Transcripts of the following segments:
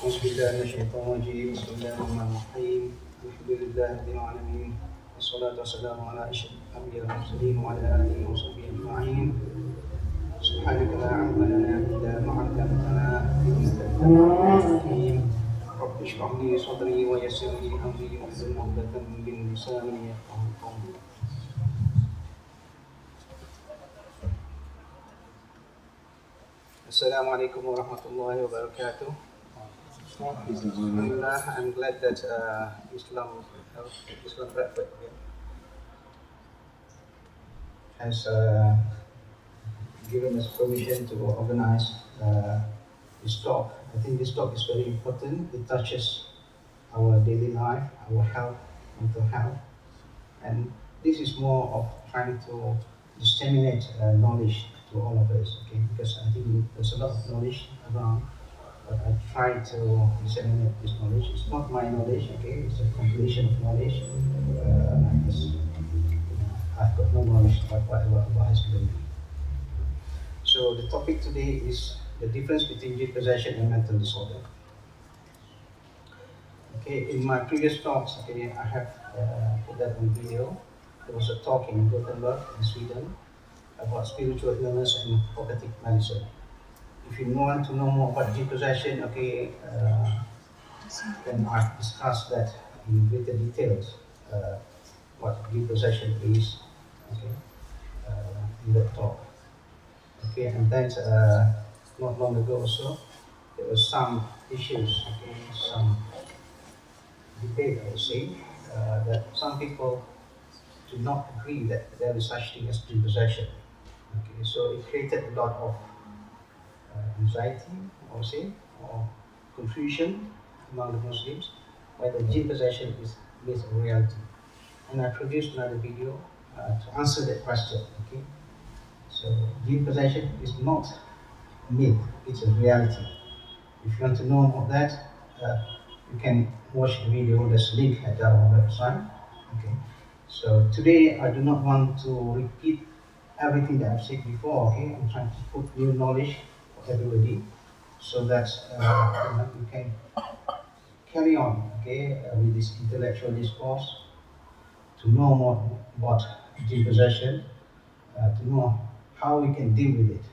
أعوذ بالله من الشيطان الرجيم بسم الله الرحمن الرحيم الحمد لله رب العالمين والصلاة والسلام على أشرف الأنبياء والمرسلين وعلى آله وصحبه أجمعين سبحانك لا علم لنا إلا ما علمتنا إنك أنت العليم الحكيم رب اشرح لي صدري ويسر لي أمري واحلل عقدة من لساني يفقهوا قولي. Assalamualaikum warahmatullahi wabarakatuh. Alhamdulillah, I'm glad that IslamBradford has given us permission to organize this talk. I think this talk is very important. It touches our daily life, our health, mental health, and this is more of trying to disseminate knowledge to all of us. Okay, because I think there's a lot of knowledge around. But I try to disseminate this knowledge. It's not my knowledge, okay? It's a compilation of knowledge. I've got no knowledge about what Allah has given me. So the topic today is the difference between jinn possession and mental disorder. Okay, in my previous talks, okay, I have put that on video. There was a talk in Gothenburg, in Sweden, about spiritual illness and prophetic medicine. If you want to know more about jinn possession, okay, then I've discussed that in greater details, what jinn possession is, okay, in that talk. Okay, and then not long ago also, there were some issues, okay, some debate, I would say, that some people do not agree that there is such thing as jinn possession. Okay, so it created a lot of anxiety, or say, or confusion among the Muslims, whether jinn possession is based on reality. And I produced another video to answer that question. Okay, so jinn possession is not a myth; it's a reality. If you want to know about that, you can watch the video. There's a link at our website. Okay, so today I do not want to repeat everything that I've said before. Okay, I'm trying to put new knowledge everybody, so that we can carry on, okay, with this intellectual discourse, to know more about jinn possession, to know how we can deal with it.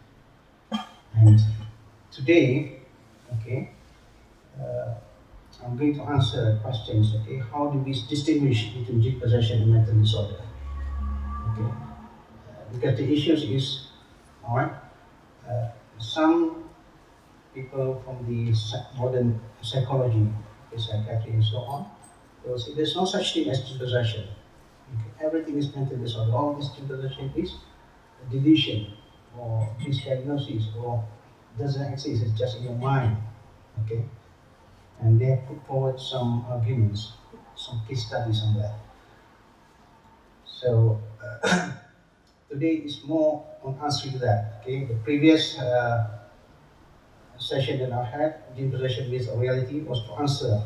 And today, okay, I'm going to answer questions. Okay, how do we distinguish between jinn possession and mental disorder? Okay, because the issues is, all right, some people from the modern psychology, psychiatry, and so on, they will say there's no such thing as jinn possession. Okay? Everything is mental disorder. All this jinn possession is a delusion or misdiagnosis or doesn't exist. It's just in your mind. Okay, and they have put forward some arguments, some case studies on that. So today is more on answering that. Okay, the previous session that I had, jinn possession based on reality, was to answer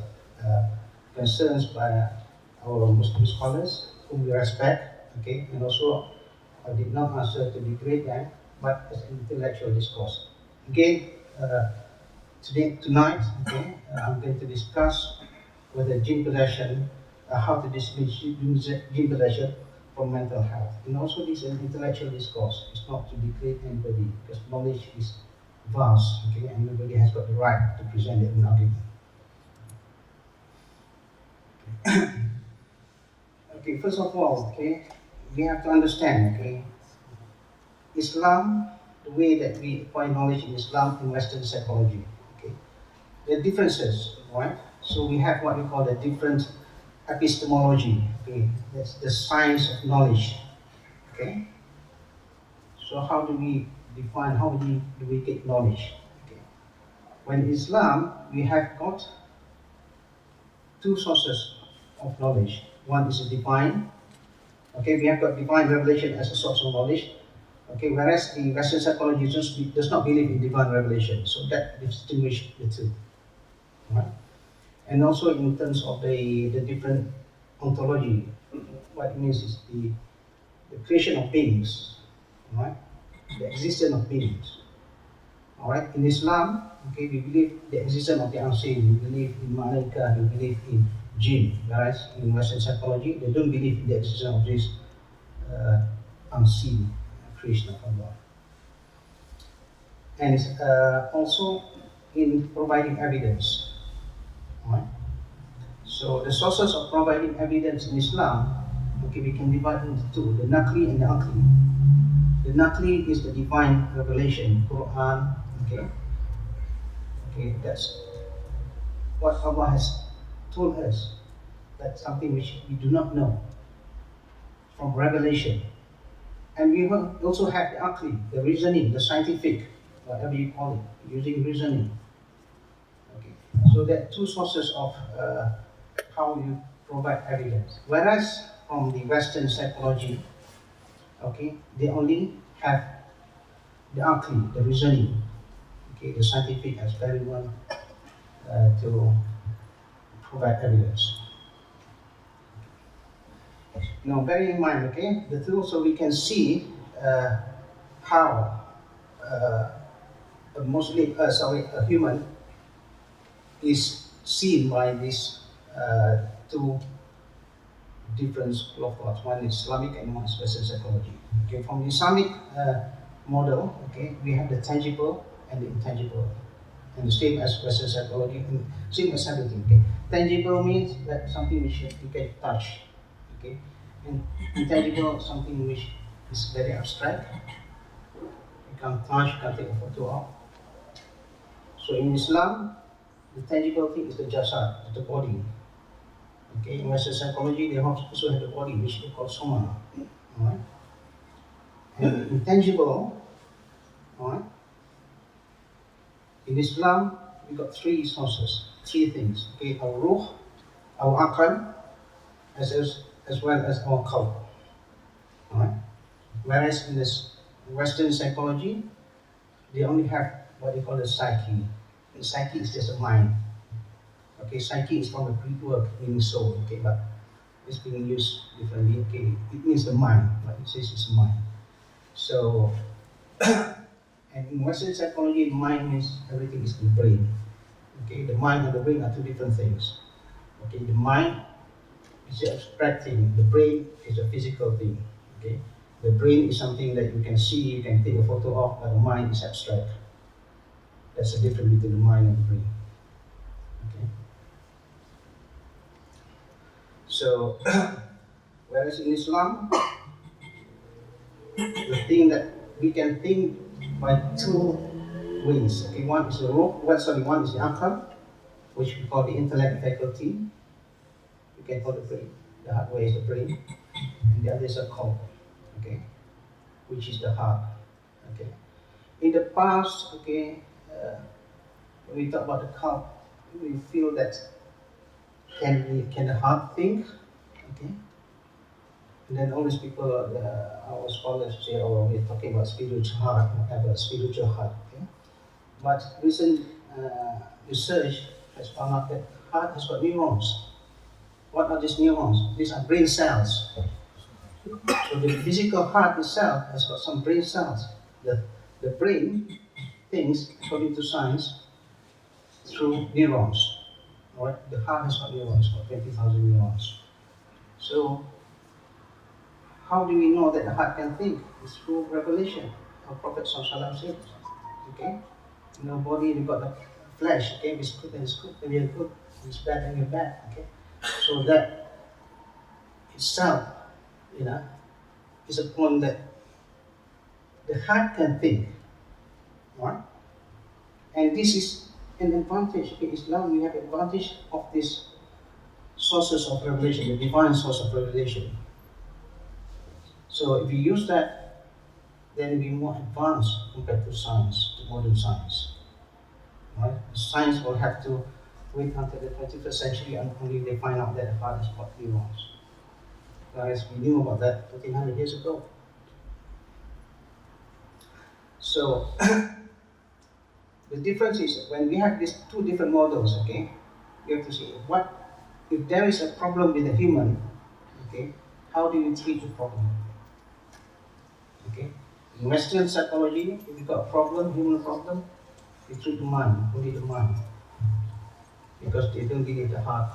concerns by our Muslim scholars, whom we respect, okay, and also I did not answer to degrade them, but as an intellectual discourse. Again, tonight, okay, I'm going to discuss whether jinn possession, how to distinguish jinn possession from mental health. And also this is an intellectual discourse. It's not to degrade anybody, because knowledge is vast, okay, and everybody has got the right to present it in argument. Okay, first of all, okay, we have to understand, okay, Islam, the way that we acquire knowledge in Islam and Western psychology, okay, there are differences, right? So we have what we call the different epistemology, okay, that's the science of knowledge, okay. So how do we define, how do we get knowledge? Okay. When in Islam, we have got two sources of knowledge. One is the divine. Okay, we have got divine revelation as a source of knowledge. Okay, whereas the Western psychology does not believe in divine revelation. So that distinguishes the two. Right? And also in terms of the different ontology, what it means is the creation of beings, right? The existence of beings. Alright, in Islam, okay, we believe the existence of the unseen, we believe in malaika, we believe in Jinn, whereas in Western psychology, they don't believe in the existence of this uh, unseen creation of Allah. And also in providing evidence. Alright? So the sources of providing evidence in Islam, okay, we can divide into two, the Naqli and the Aqli. The Naqli is the divine revelation, Quran, okay? Okay, that's what Allah has told us. That's something which we do not know from revelation. And we also have the Aqli, the reasoning, the scientific, whatever you call it, using reasoning. Okay. So there are two sources of how you provide evidence. Whereas from the Western psychology, okay, they only have the Aqli, the reasoning, okay, the scientific experiment to provide evidence. Now, bearing in mind, okay, the two, so we can see how a human is seen by these two different school of thought. One is Islamic and one is Western psychology. Okay, from the Islamic model, okay, we have the tangible and the intangible, and the same as Western psychology, and same as everything. Okay, tangible means that something which you can touch. Okay, and intangible something which is very abstract. You can't touch, you can't take a photo of. So in Islam, the tangible thing is the jasad, the body. Okay, in Western psychology, they also have the body, which they call soma. Alright? And intangible, alright? In Islam, we got three sources, three things. Okay, our ruh, our aql, as well as our qalb. Alright? Whereas in this Western psychology, they only have what they call the psyche. The psyche is just a mind. Okay, psyche is from the Greek word meaning soul. Okay, but it's being used differently. Okay, it means the mind. But it says it's mind. So, and in Western psychology, mind means everything is the brain. Okay, the mind and the brain are two different things. Okay, the mind is the abstract thing. The brain is a physical thing. Okay, the brain is something that you can see, you can take a photo of, but the mind is abstract. That's the difference between the mind and the brain. Okay. So, whereas in Islam, the thing that we can think by two ways. Okay, one is the one is the aql, which we call the intellect faculty. We can call the brain. The hard way is the brain, and the other is a qalb, okay, which is the heart. Okay. In the past, okay, when we talk about the qalb, we feel that can the heart think? Okay. And then all these people, our scholars say, oh, we're talking about spiritual heart, whatever, spiritual heart. Okay? But recent research has found out that heart has got neurons. What are these neurons? These are brain cells. So the physical heart itself has got some brain cells. The brain thinks, according to science, through neurons. All right? The heart has got neurons, got 20,000 neurons. So, how do we know that the heart can think? It's through revelation. Our Prophet ﷺ said, okay? In our body, we've got the flesh, okay? It's good and it's good, and you're good, it's bad and you're bad, okay? So that itself, is a point that the heart can think, right? And this is an advantage. Okay, Islam, we have advantage of these sources of revelation, the divine source of revelation. So if you use that, then we're more advanced compared to science, to modern science. Right? Science will have to wait until the 21st century and only they find out that the heart is what neurons. Whereas we knew about that 1400 years ago. So the difference is when we have these two different models, okay, you have to see what if there is a problem with the human, okay, how do you treat the problem? Okay. In Western psychology, if you've got a problem, human problem, They treat the mind, only the mind, because they don't believe the heart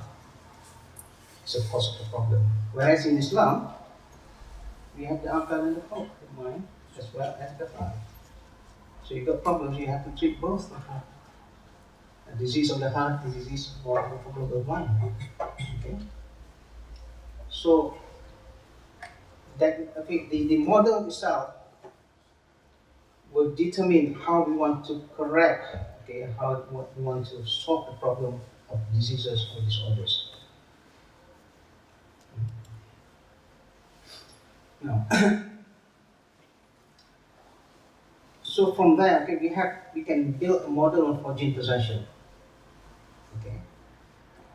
is a cause of the problem. Whereas in Islam, we have the akal and the thought, the mind, as well as the heart. So you got problems, you have to treat both the heart. A disease of the heart, the disease or the problem of the mind. Okay? So that the model itself will determine how we want to correct, how we want to solve the problem of diseases or disorders. Now, so from there, we can build a model for gene possession. Okay,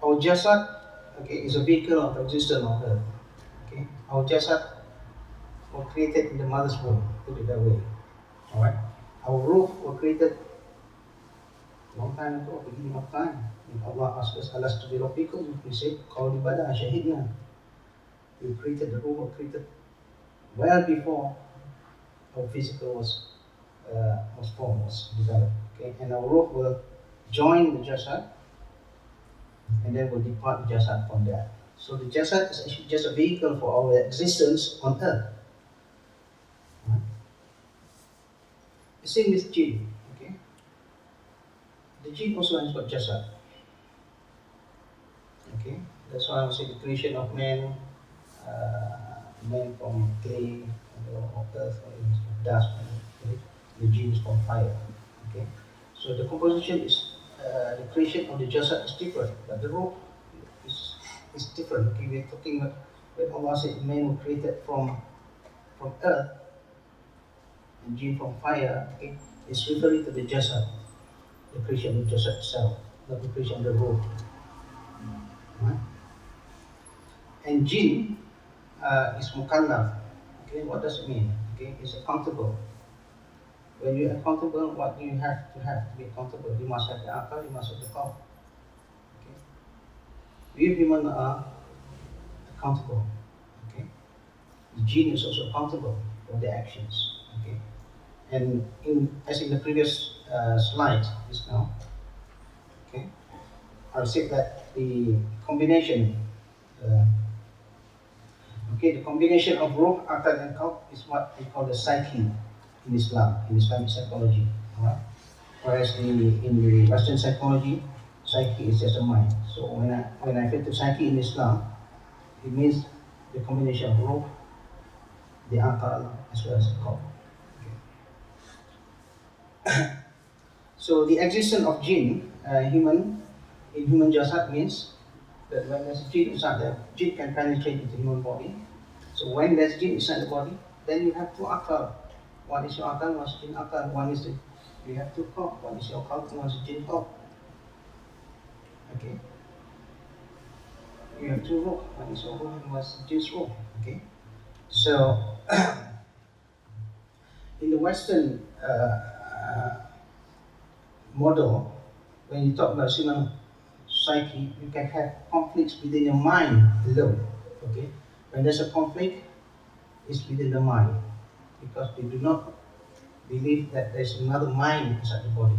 our jasad, is a vehicle of existence on earth. Okay, our jasad was created in the mother's womb. Put it that way. All right, our ruh was created long time ago, beginning of time. When Allah asked us, "Alas to be rabbikum?" We said, "Qawli bala shahidna." We created the ruh, was created well before our physical was formed, was developed. Okay, and our ruh will join the jasad, and then will depart the jasad from there. So the jasad is actually just a vehicle for our existence on earth. Right? The same with jinn. Okay, the jinn also has got jasad. Okay, that's why I say the creation of man from clay or earth or dust, okay? The jinn is from fire. Okay, so the composition is the creation of the jasad is different, but the ruh is different. Okay, we're talking about when Allah said man was created from earth and jinn from fire. Okay, it's referring to the jasad, the creation of the jasad itself, not the creation of the ruh. Right? And jinn is mukallaf. Okay, what does it mean? Okay, it's accountable. When you're accountable, what do you have to be accountable? You must have the akal, you must have the thought. Okay? We humans are accountable. Okay? The jinn is also accountable for their actions. Okay? And as in the previous slide just now, okay, I said that the combination the combination of ruh, akal and qalb is what we call the psyche in Islam, in Islamic psychology. Alright? Whereas in the Western psychology, psyche is just a mind. So when I refer to psyche in Islam, it means the combination of ruh, the akal, as well as the qalb. Okay. So the existence of jinn, in human jasad means that when there's jinn inside, the jinn can penetrate into the human body. So when there's jinn inside the body, then you have two akal. One is your akal, one is jinn akal. You have two qalb. One is your qalb, one is jinn qalb. Okay. You have two ruh. One is your ruh, and one is jinn's ruh. Okay. So in the Western model, when you talk about human psyche, you can have conflicts within your mind alone. Okay, when there's a conflict, it's within the mind, because they do not believe that there's another mind inside the body.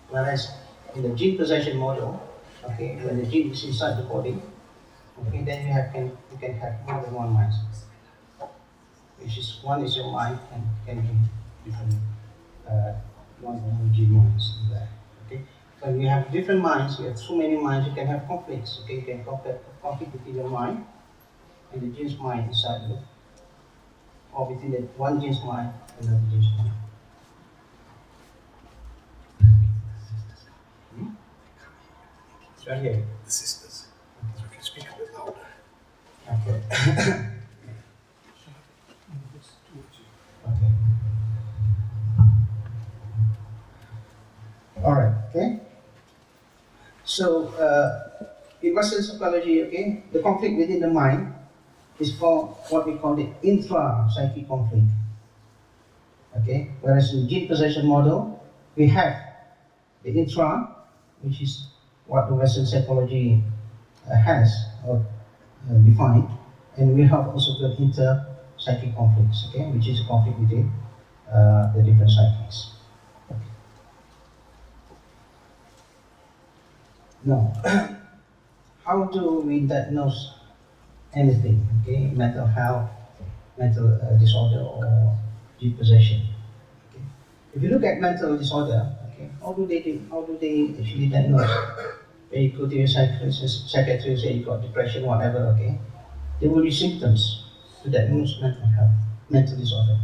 Whereas in the jinn possession model, okay, when the jinn is inside the body, okay, then you can have more than one mind. Which is one is your mind and can be different one or more jinn minds in there. Okay. When you have different minds, you have so many minds, you can have conflicts. Okay, you can conflict between your mind and the jinn's mind inside you, or between the one jinn's mind and another jinn's mind. It's right here. The sisters. So if you speak a bit louder. Okay. Okay. All right. Okay. So in Western psychology, okay, the conflict within the mind is called what we call the intra-psychic conflict. Okay. Whereas in jinn possession model, we have the intra, which is what the Western psychology has or defined, and we have also the inter-psychic conflicts, okay, which is a conflict within the different psyches. Now, how do we diagnose anything? Okay, mental health, mental disorder, or deep possession. Okay. If you look at mental disorder, okay, how do they do? How do they actually diagnose? When you go to your psychiatrist, say you got depression, whatever. Okay, there will be symptoms to diagnose mental health, mental disorder.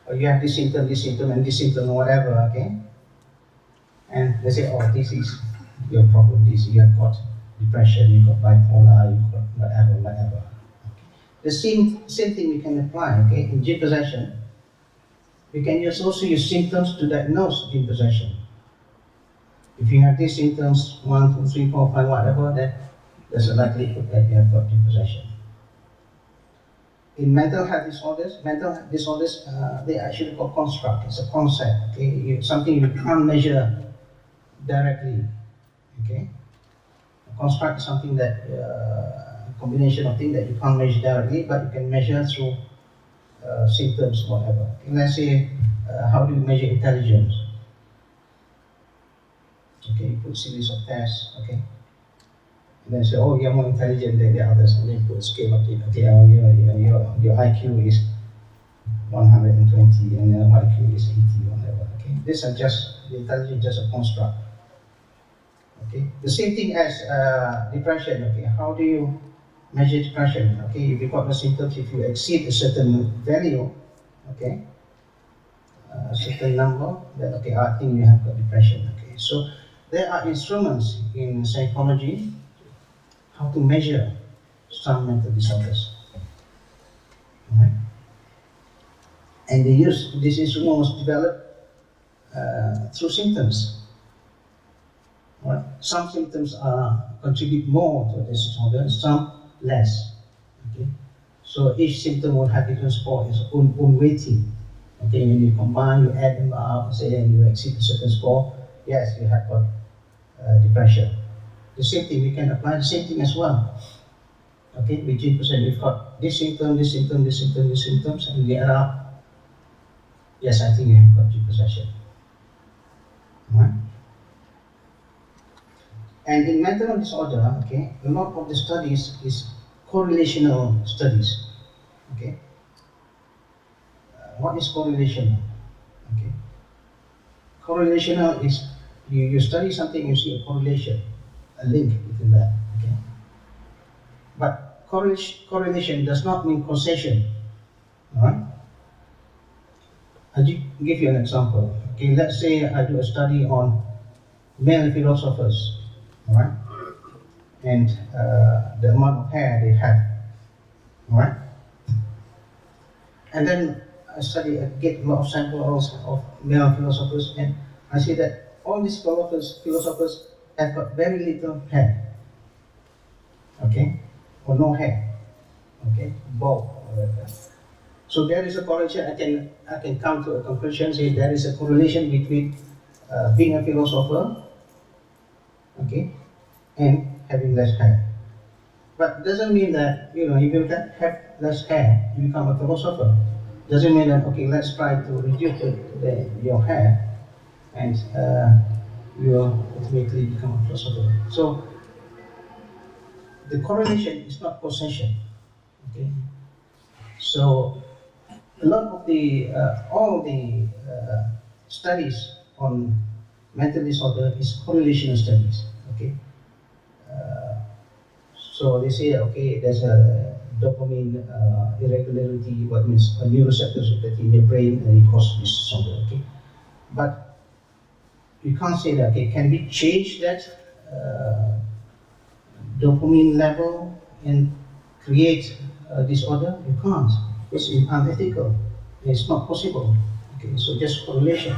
Or you have this symptom, and this symptom, or whatever. Okay, and they say, oh, this is your problem. This you have got depression, you got bipolar, you got whatever, whatever. The same thing we can apply. Okay, in Jinn possession, we can also use symptoms to diagnose Jinn possession. If you have these symptoms, 1, 2, 3, 4, 5, whatever, then there's a likelihood that you have got Jinn possession. In mental health disorders, they actually call construct. It's a concept. Okay, something you can't measure directly. Okay, a construct is something that a combination of things that you can't measure directly, but you can measure through symptoms, whatever. Okay, let's say, how do you measure intelligence? Okay, you put series of tests. Okay, and then say, oh, you're more intelligent than the others, and then put a scale of it. Okay, oh, your IQ is 120, and your IQ is 80, whatever. Okay, these are just the intelligence, just a construct. Okay, the same thing as depression. Okay, how do you measure depression? Okay, if you got the symptoms, if you exceed a certain value, okay, a certain number, then okay, I think you have got depression. Okay, so there are instruments in psychology how to measure some mental disorders. Right? And they use this instrument was developed through symptoms. Right? Some symptoms contribute more to this disorder, some less. Okay? So each symptom will have different score, its own weighting. Okay, when you combine, you add them up, say, and you exceed a certain score, yes, you have got depression. The same thing, we can apply the same thing as well. Okay, with Jinn possession, you've got this symptom, this symptom, this symptom, these symptoms, and we add up. Yes, I think you have got Jinn possession. Right? And in mental disorder, okay, a lot of the studies is correlational studies. Okay, what is correlational? Okay, correlational is you study something, you see a correlation, a link between that. Okay, but correlation does not mean causation. All right. I'll give you an example. Okay, let's say I do a study on male philosophers. All right, and the amount of hair they have. All right, and then I get a lot of samples of male philosophers, and I see that all these philosophers have got very little hair. Okay, or no hair. Okay, bald. So there is a correlation. I can come to a conclusion. Say there is a correlation between being a philosopher, okay, and having less hair. But doesn't mean that if you have less hair, you become a philosopher. Doesn't mean that okay, let's try to reduce your hair, and you will ultimately become a philosopher. So the correlation is not causation. Okay, so a lot of all the studies on mental disorder is correlational studies. Okay, so they say okay, there's a dopamine irregularity, what means a neuroreceptors in your brain, and it causes this disorder. Okay, but you can't say that. Okay, can we change that dopamine level and create a disorder? You can't. It's unethical. It's not possible. Okay, so just correlation.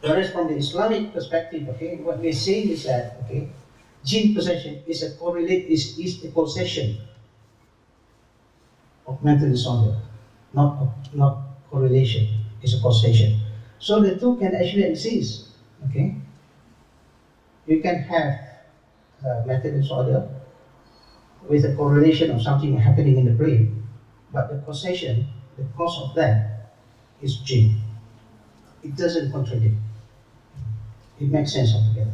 Whereas from the Islamic perspective, okay, what we're saying is that okay, Jinn possession is a possession of mental disorder, not correlation. It's a causation. So the two can actually exist. Okay, you can have mental disorder with a correlation of something happening in the brain, but the causation, the cause of that, is Jinn. It doesn't contradict. It makes sense altogether.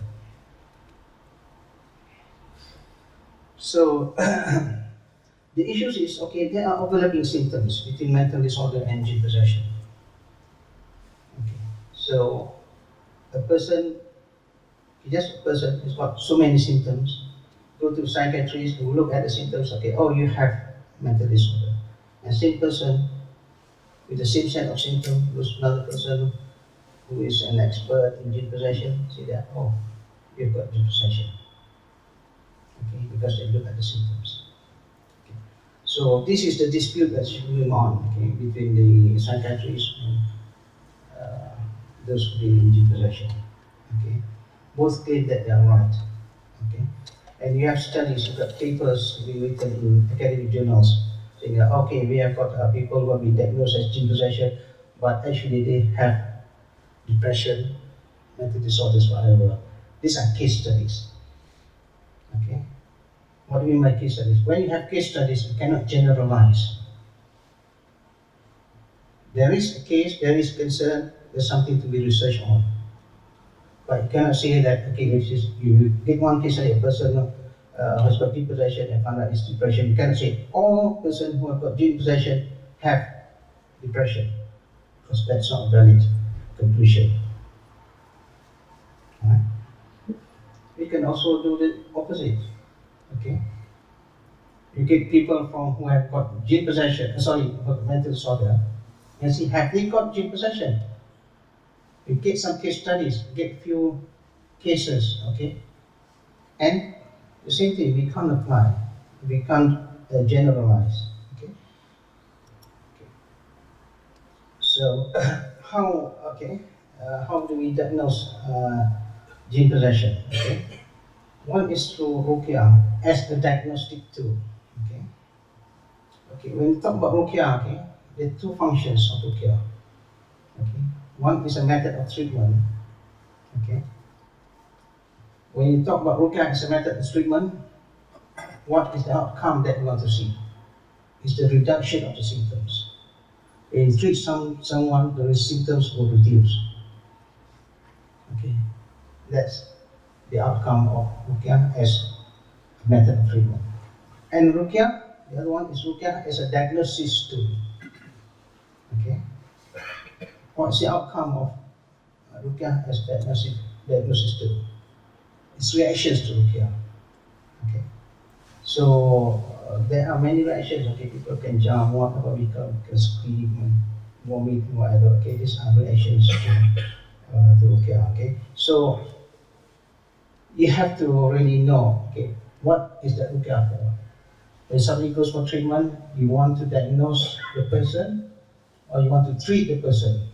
So the issue is, okay, there are overlapping symptoms between mental disorder and jinn possession. Okay. So a person, just a person who's got so many symptoms, go to psychiatrist who look at the symptoms, okay, oh, you have mental disorder. And same person with the same set of symptoms goes to another person who is an expert in jinn possession, say that, oh, you've got jinn possession. Okay, because they look at the symptoms. Okay. So this is the dispute that's going on, okay, between the psychiatrists and those who deal in jinn possession. Okay. Both claim that they are right. Okay. And you have studies, you've got papers being written in academic journals saying that, okay, we have got people who have been diagnosed as jinn possession, but actually they have depression, mental disorders, whatever. These are case studies. Okay. What do you mean by case studies? When you have case studies, you cannot generalize. There is a case, there is concern, there's something to be researched on. But you cannot say that, okay, you get one case study, a person has got jinn possession and found out it's depression. You cannot say all persons who have got jinn possession have depression, because that's not a valid conclusion. Right? We can also do the opposite. Okay? You get people who have got jinn possession, mental disorder, and see, have they got jinn possession? You get some case studies, get few cases, okay? And the same thing, we can't apply, we can't generalize, okay? So, how do we diagnose jinn possession? Okay? One is through Ruqyah as a diagnostic tool, okay? Okay, when we talk about Ruqyah, okay, there are two functions of Ruqyah. Okay. One is a method of treatment. Okay. When you talk about Ruqyah as a method of treatment, what is the outcome that we want to see? It's the reduction of the symptoms. When you treat someone, the symptoms will reduce. Okay. That's the outcome of Ruqyah as a method of treatment. And Ruqyah, the other one is Ruqyah as a diagnosis tool. Okay. What's the outcome of Ruqyah as diagnosis tool? It's reactions to Ruqyah. Okay. So there are many reactions. Okay, people can jump, whatever, can scream, and vomit, whatever. Okay, these are reactions to Ruqyah. Okay. So you have to really know. Okay, what is the Ruqyah for? When somebody goes for treatment, you want to diagnose the person, or you want to treat the person.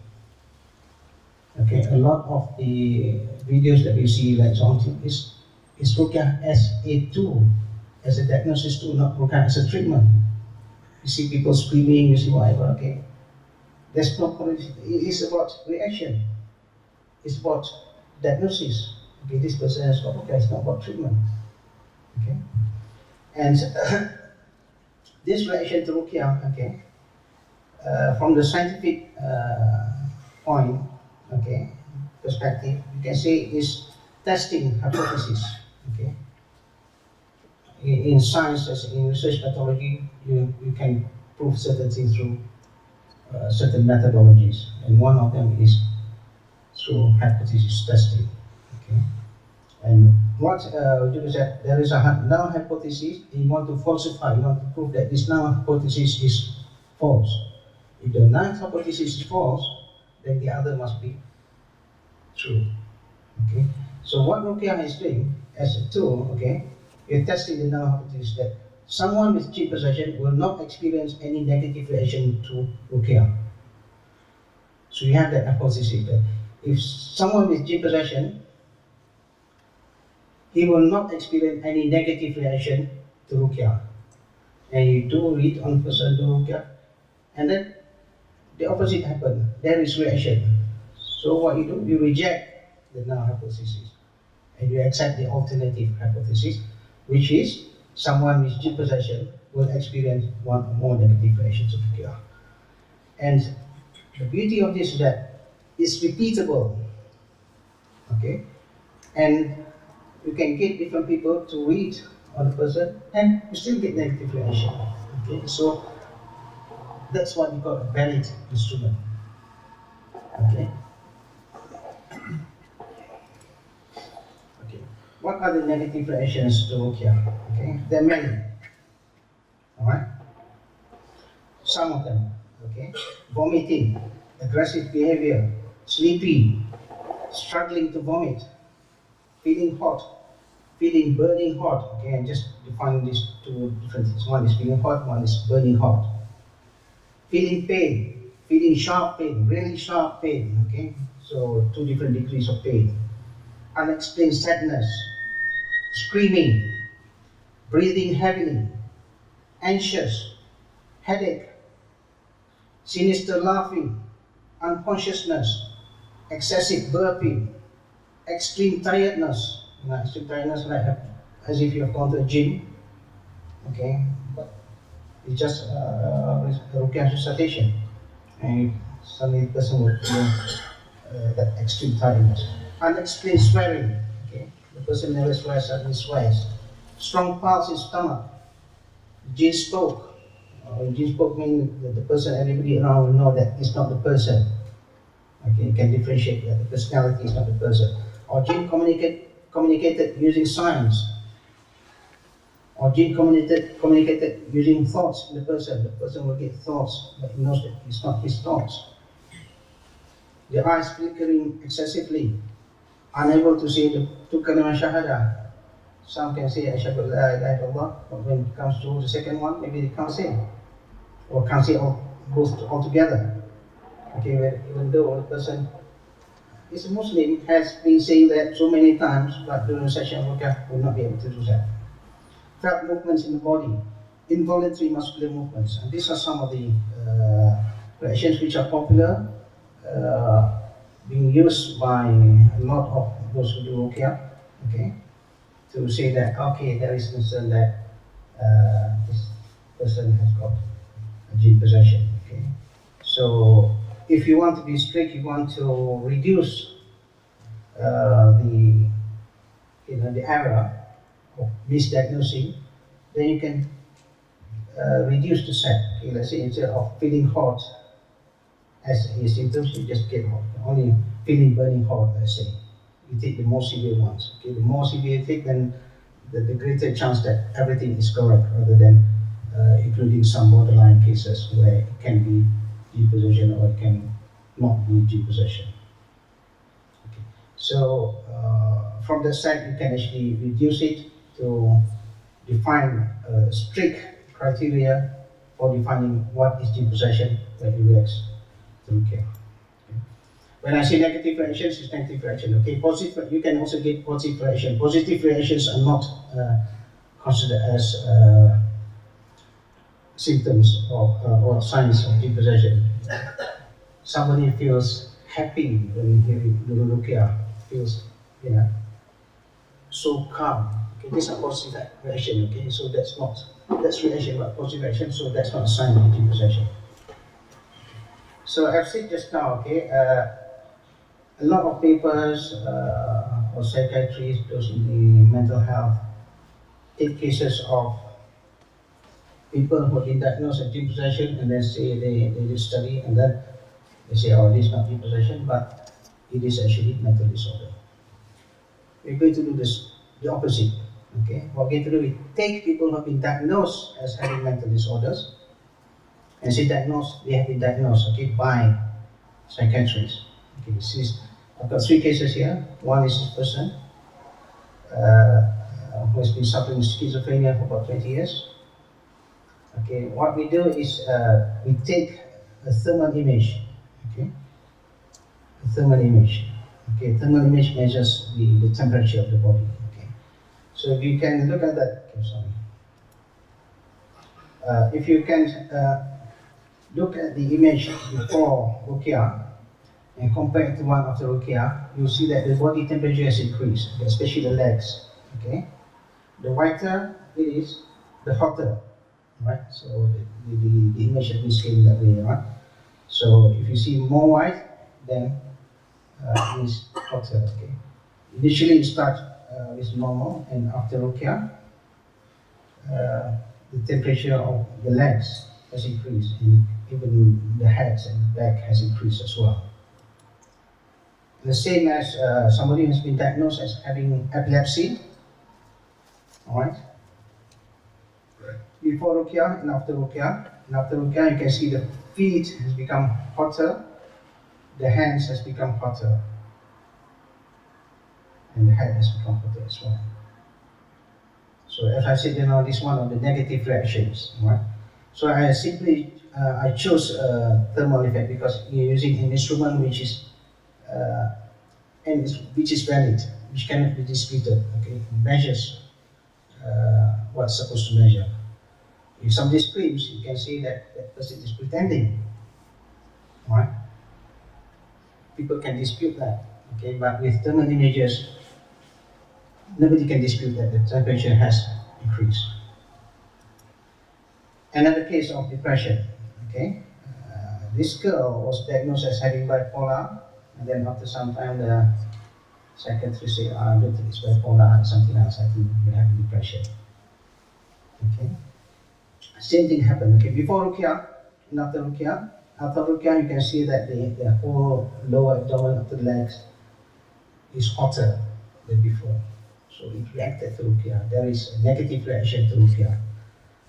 Okay, a lot of the videos that we see, like something is Ruqyah as a tool, as a diagnosis tool, not Ruqyah as a treatment. You see people screaming, you see whatever, okay. That's not politics. It is about reaction. It's about diagnosis. Okay, this person has got Ruqyah, it's not about treatment. Okay. And this reaction to Ruqyah, okay, from the scientific point, okay, perspective, you can say is testing hypothesis. Okay. In science, as in research methodology, you can prove certain things through certain methodologies, and one of them is through hypothesis testing. Okay. And what you do is that there is a null hypothesis, you want to falsify, you want to prove that this null hypothesis is false. If the null hypothesis is false, then the other must be true. Okay. So what Ruqyah is doing as a tool, okay, you're testing the null hypothesis that someone with jinn possession will not experience any negative reaction to Ruqyah. So you have that hypothesis that if someone with jinn possession, he will not experience any negative reaction to Ruqyah. And you do read on person to Ruqyah, and then the opposite happens. There is reaction. So what you do, you reject the null hypothesis, and you accept the alternative hypothesis, which is someone with jinn possession will experience one or more negative reactions to Ruqyah. And the beauty of this is that it's repeatable. Okay, and you can get different people to read on the person, and you still get negative reaction. Okay, so that's what we call a valid instrument. Okay. Okay. What are the negative reactions to Ruqyah? Okay, there are many. All right. Some of them. Okay. Vomiting, aggressive behavior, sleepy, struggling to vomit, feeling hot, feeling burning hot. Okay, and just define these two different things. One is feeling hot, one is burning hot. Feeling pain, feeling sharp pain, really sharp pain. Okay, so two different degrees of pain. Unexplained sadness, screaming, breathing heavily, anxious, headache, sinister laughing, unconsciousness, excessive burping, extreme tiredness. Extreme tiredness like as if you have gone to a gym. Okay, but it's just a Ruqyah recitation, and suddenly the person will feel that extreme tiredness. Unexplained swearing. Okay, the person never swears, suddenly swears. Strong pulse in stomach. Jinn spoke. Jinn spoke means that the person, everybody around will know that it's not the person. Okay, you can differentiate that the personality is not the person. Or Jinn communicated using signs. Or Jinn communicated using thoughts in the person. The person will get thoughts, but he knows that it's not his thoughts. The eyes flickering excessively, unable to say the two kalimat shahadah. Some can say Ashhadu la ilaha illallah, but when it comes to the second one, maybe they can't say, or can't say both altogether. Okay, well, even though the person is a Muslim, has been saying that so many times, but during session Ruqyah will not be able to do that. Felt movements in the body, involuntary muscular movements, and these are some of the reactions which are popular, being used by a lot of those who do Ruqyah. Okay, to say that okay, there is concern that this person has got a Jinn possession. Okay, so if you want to be strict, you want to reduce the the error of misdiagnosing, then you can reduce the set. Okay, let's say instead of feeling hot as his symptoms, you just get hot. Only feeling burning hot, let's say. You take the more severe ones. Okay, the more severe you take, then the greater chance that everything is correct, rather than including some borderline cases where it can be Jinn possession or it can not be Jinn possession. Okay. So from that side, you can actually reduce it to define strict criteria for defining what is Jinn possession when it reacts to Ruqyah. When I say negative reactions, it's negative reaction. Okay, positive. You can also get positive reaction. Positive reactions are not considered as symptoms of or signs of Jinn possession. Somebody feels happy when hearing the Ruqyah, feels so calm. Okay, these are positive reaction. Okay, so that's reaction, but positive reaction. So that's not a sign of Jinn possession. So I've said just now. Okay. A lot of papers or psychiatrists, those in the mental health, take cases of people who have been diagnosed with Jinn possession, and then say they did study, and then they say, oh, this is not Jinn possession, but it is actually mental disorder. We're going to do this the opposite. Okay, what we're going to do is take people who have been diagnosed as having mental disorders, and say they have been diagnosed, okay, by psychiatrists. Okay, this is, I've got three cases here. One is this person who has been suffering schizophrenia for about 20 years. Okay, what we do is we take a thermal image. Okay, a thermal image. Okay, thermal image measures the temperature of the body. Okay, so if you can look at that. Okay, sorry. If you can look at the image before Ruqyah and compare it to one after Ruqyah, you'll see that the body temperature has increased, especially the legs. Okay, the whiter it is, the hotter. Right, so the image has been scaled that way. Right, so if you see more white, then it is hotter. Okay, initially it starts with normal, and after Ruqyah, the temperature of the legs has increased, and even the heads and back has increased as well. The same as somebody who's been diagnosed as having epilepsy, all right? Before Ruqyah and after Ruqyah. And after Ruqyah, you can see the feet has become hotter, the hands has become hotter, and the head has become hotter as well. So as I said, this one of the negative reactions, right? So I simply I chose thermal effect because you're using an instrument which is which is valid, which cannot be disputed. Okay, it measures what's supposed to measure. If somebody screams, you can say that that person is pretending, right? People can dispute that. Okay, but with thermal images, nobody can dispute that the temperature has increased. Another case of depression. Okay, this girl was diagnosed as having bipolar, and then after some time the psychiatrist said, "I don't think it's bipolar, it's something else. I think you have depression." Okay, same thing happened. Okay, before Ruqyah and after Ruqyah. After Ruqyah, you can see that the whole lower abdomen of the legs is hotter than before. So it reacted to Ruqyah. There is a negative reaction to Ruqyah.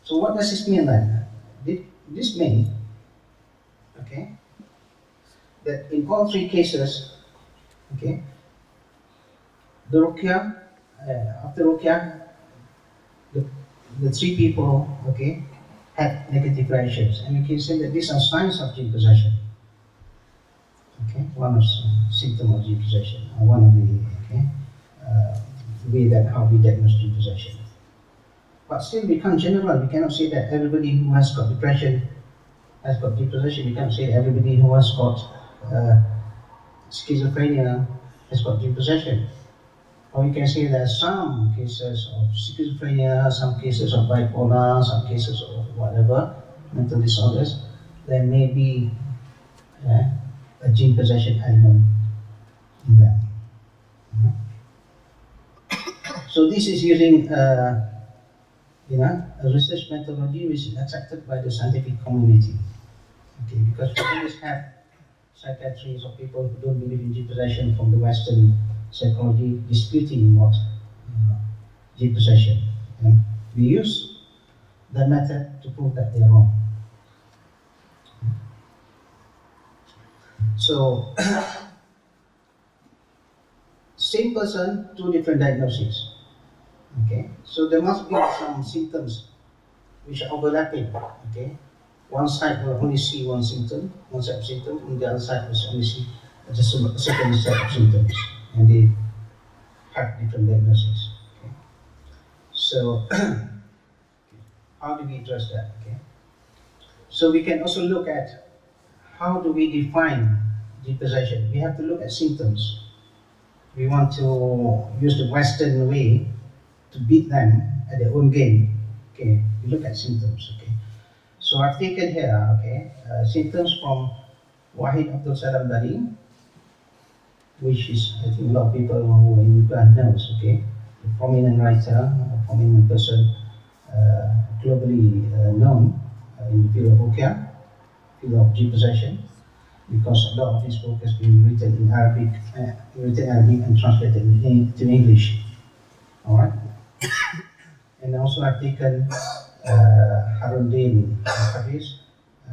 So what does this mean then? This means, okay, that in all three cases, okay, the Ruqyah, after Ruqyah, the three people, okay, had negative reactions. And you can say that these are signs of Jinn possession. Okay, one of the symptoms of Jinn possession, one of the way that how we diagnose Jinn possession. But still, we can't generalize. We cannot say that everybody who has got depression has got Jinn possession. We can't say everybody who has got schizophrenia has got Jinn possession. Or we can say there are some cases of schizophrenia, some cases of bipolar, some cases of whatever, mental disorders. There may be a Jinn possession element in them. So this is using a research methodology which is accepted by the scientific community. Okay, because we always have psychiatrists or people who don't believe in Jinn possession from the Western psychology disputing what Jinn possession. And we use that method to prove that they are wrong. So, same person, two different diagnoses. Okay, so there must be some symptoms which are overlapping. Okay, one side will only see one symptom, one set of symptoms, and the other side will only see just a second set of symptoms, and they have different diagnoses. Okay, so how do we address that? Okay, so we can also look at how do we define Jinn possession. We have to look at symptoms. We want to use the Western way to beat them at their own game. Okay, we look at symptoms. Okay, so I've taken here, okay, symptoms from Wahid Abdul Salam Bari, which is, I think, a lot of people who in Ukraine knows. Okay, a prominent writer, a prominent person, globally known in the field of Ruqyah, field of Jinn possession, because a lot of his book has been written in Arabic, and translated into English. All right. And also I've taken Haruddin Hafiz.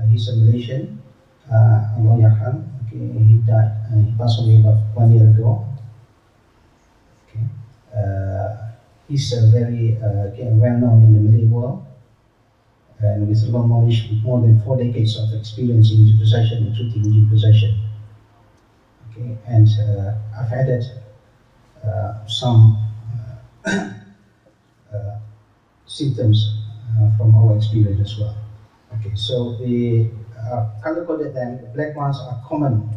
He's a Malaysian. Allah Yarham. Okay, he died. He passed away about 1 year ago. Okay. He's very well known in the Malay world, and with a lot of knowledge, with more than 4 decades of experience in Jinn possession and treating Jinn possession. Okay, and I've added some symptoms from our experience as well. Okay, so the color-coded them, the black ones are common.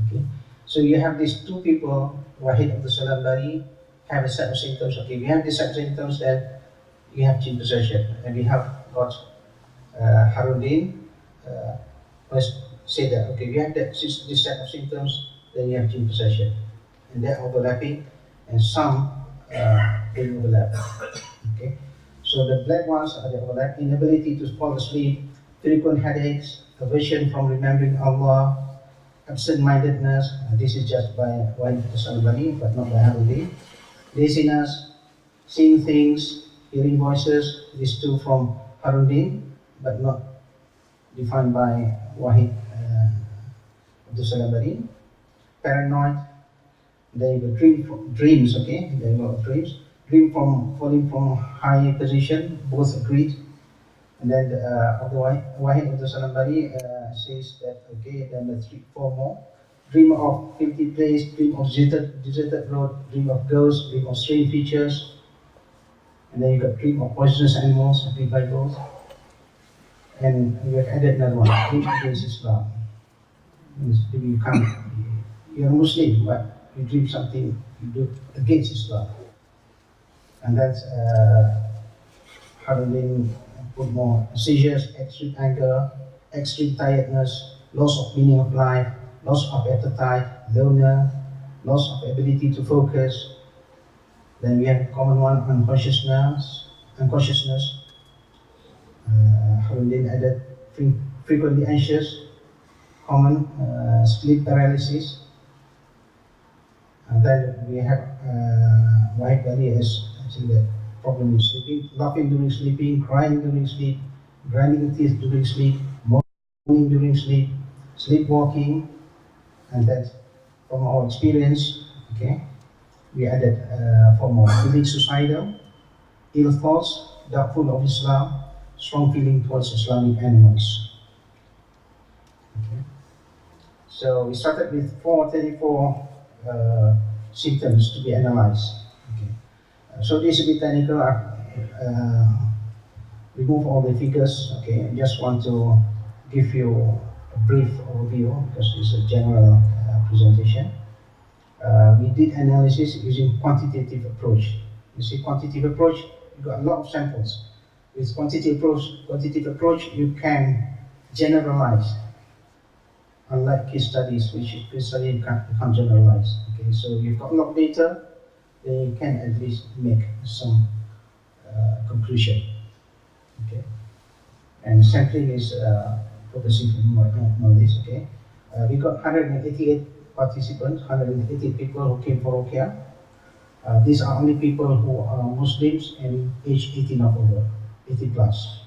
Okay, so you have these two people, Wahid Abdul Salam Bari, have a set of symptoms. Okay, we have this set of symptoms, then you have Jinn possession, and we have got Haruddin say that, okay, we have this set of symptoms, then you have Jinn possession, and they're overlapping, and some don't overlap. Okay, So the black ones are the overlap, inability to fall asleep, frequent headaches, aversion from remembering Allah, absent-mindedness, this is just by Wahid somebody, but not by Harudi, laziness, seeing things, hearing voices, these two from Harudin, but not defined by Wahid Abdul Salabari. Paranoid, they will dreams, okay, they will dreams, dream from falling from high position, both agreed. And then Wahid Abdul Salabari says that, okay, then the four more. Dream of filthy place, dream of deserted road, dream of ghosts, dream of strange features. And then you got dream of poisonous animals, dream by both. And we have added another one, dream against Islam. Means you come, you're a Muslim, but you dream something you do against Islam. And that's Harudin put more seizures, extreme anger, extreme tiredness, loss of meaning of life, loss of appetite, loner, loss of ability to focus. Then we have a common one, unconsciousness. Harudin added frequently anxious, common sleep paralysis. And then we have white belly as actually the problem with sleeping, laughing during sleeping, crying during sleep, grinding teeth during sleep, moaning during sleep, sleepwalking, and that from our experience, okay, we added for more feeling suicidal, ill thoughts, doubtful of Islam, strong feeling towards Islamic animals. Okay. So we started with 434 symptoms to be analyzed. Okay. So this is a bit technical. Remove all the figures. Okay, I just want to give you a brief overview because it's a general presentation. We did analysis using quantitative approach. You see, quantitative approach, you got a lot of samples. With quantitative approach, you can generalize. Unlike case studies, which case study you can't generalize. Okay, so you've got a lot of data, then you can at least make some conclusion. Okay, and sampling is focusing on this. Okay, we got 188 participants, 188 people who came for Ruqyah. These are only people who are Muslims and age 18 or over, 80 plus,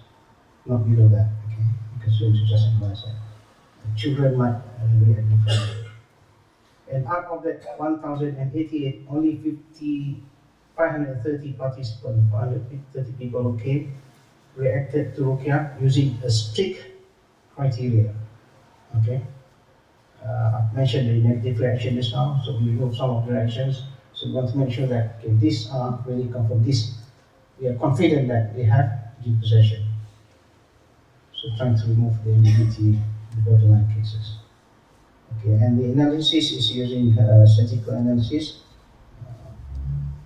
not below that. Okay, because you just advise that. Children might react differently. And out of that 1,088, only 530 participants, 530 people who came, reacted to Ruqyah using a strict criteria. Okay, I've mentioned the negative reaction just now, so we remove some of the reactions. So we want to make sure that okay, these are really come from this. We are confident that they have Jinn possession. So trying to remove the ambiguity, the borderline cases. Okay, and the analysis is using statistical analysis.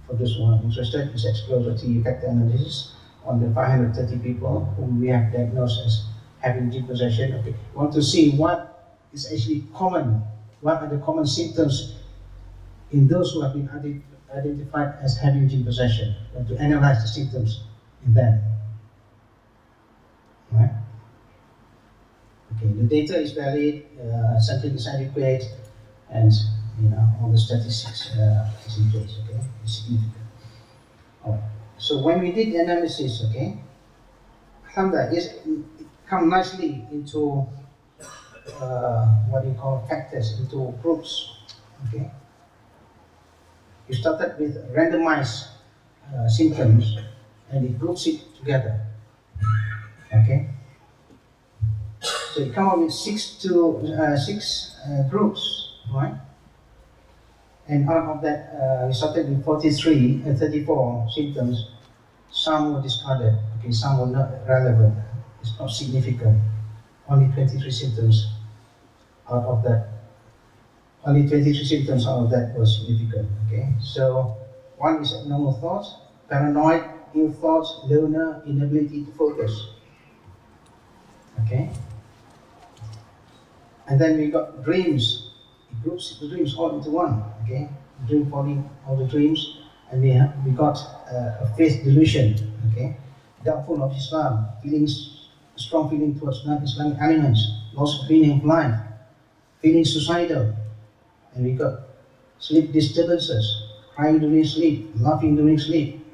For those who are interested, is exploratory effect analysis on the 530 people whom we have diagnosed as having Jinn possession. Okay, we want to see what is actually common, what are the common symptoms in those who have been identified as having Jinn possession. We want to analyze the symptoms in them. Right? Okay, the data is valid, sampling is adequate, and all the statistics is in place. Okay, it's significant. All right. So when we did the analysis, okay, alhamdulillah, it come nicely into what you call factors, into groups. Okay, you started with randomized symptoms, and it groups it together. Okay. So you come up with six groups, right? And out of that, we started with 34 symptoms. Some were discarded, okay, some were not relevant, it's not significant. Only 23 symptoms out of that. Only 23 symptoms out of that were significant, okay? So, one is abnormal thoughts, paranoid, ill thoughts, loner, inability to focus, okay? And then we got dreams. It groups the dreams all into one. Okay, dream falling, all the dreams, and we got a faith delusion. Okay, doubtful of Islam, strong feeling towards non-Islamic elements, loss of meaning of life, feeling suicidal, and we got sleep disturbances, crying during sleep, laughing during sleep,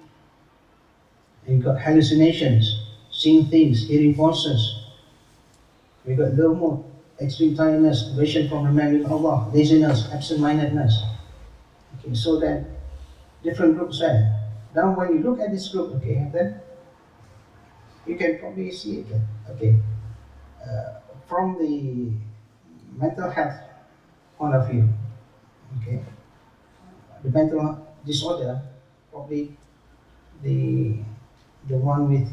and we got hallucinations, seeing things, hearing voices. We got low mood, extreme tiredness, aversion from remembering Allah, laziness, absent-mindedness. Okay, so that different groups there. Now when you look at this group, okay, then you can probably see it. Okay, from the mental health point of view, okay, the mental disorder probably the one with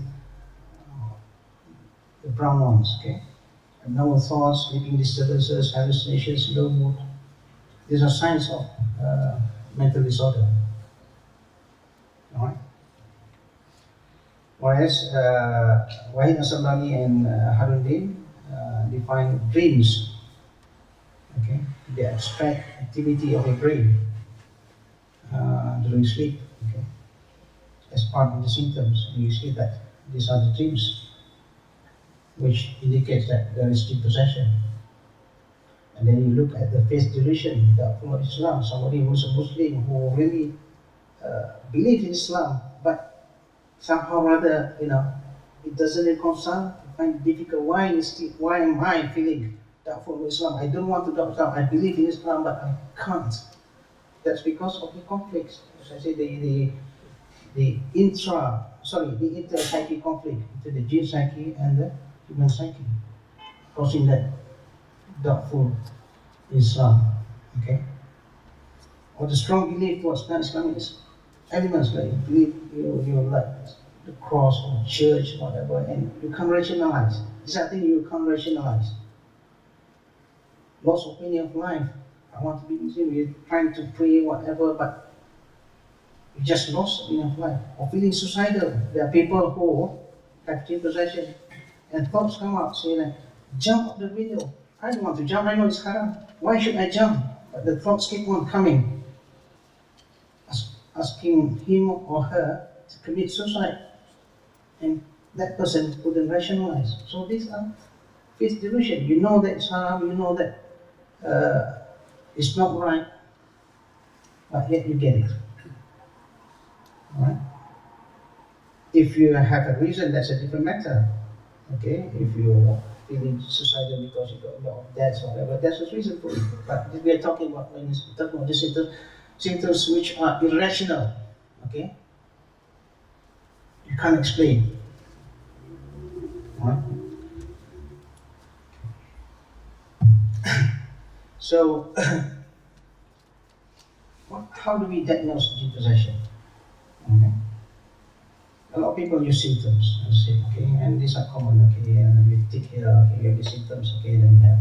the brown ones, okay, abnormal thoughts, sleeping disturbances, hallucinations, low mood. These are signs of mental disorder. All right. Whereas Wahid Asabani and Haruddin define dreams, okay, the abstract activity of the brain during sleep, okay, as part of the symptoms. And you see that these are the dreams, which indicates that there is deep possession. And then you look at the face delusion, the of Islam, somebody who's a Muslim who really believes in Islam, but somehow or other, it doesn't reconcile. I find it difficult. Why am I feeling doubtful of Islam? I don't want to doubt Islam. I believe in Islam, but I can't. That's because of the conflicts. As I say, the inter-psyche conflict between the Jinn psyche and the human psyche, causing that doubtful Islam. Okay? Or the strong belief towards non-Islamic elements, like you believe you like the cross or church, whatever, and you can't rationalize. These are things you can't rationalize. Loss of meaning of life. I want to be Muslim, you're trying to pray, whatever, but you just lost meaning of life. Or feeling suicidal. There are people who have deep possession and thoughts come up, say like, jump up the window. I don't want to jump, I know it's haram. Why should I jump? But the thoughts keep on coming, asking him or her to commit suicide. And that person couldn't rationalize. So these are faith delusion. You know that it's haram, you know that it's not right, but yet you get it. Alright? If you have a reason, that's a different matter. Okay? If you're feeling suicidal because you got a lot of debts or whatever, that's a reason for it. But we are talking about when we're talking about the symptoms which are irrational. Okay? You can't explain. Alright? So, how do we diagnose deep possession? Okay. A lot of people use symptoms and say, okay, and these are common, okay, you take care, okay, you have the symptoms, okay, then you have.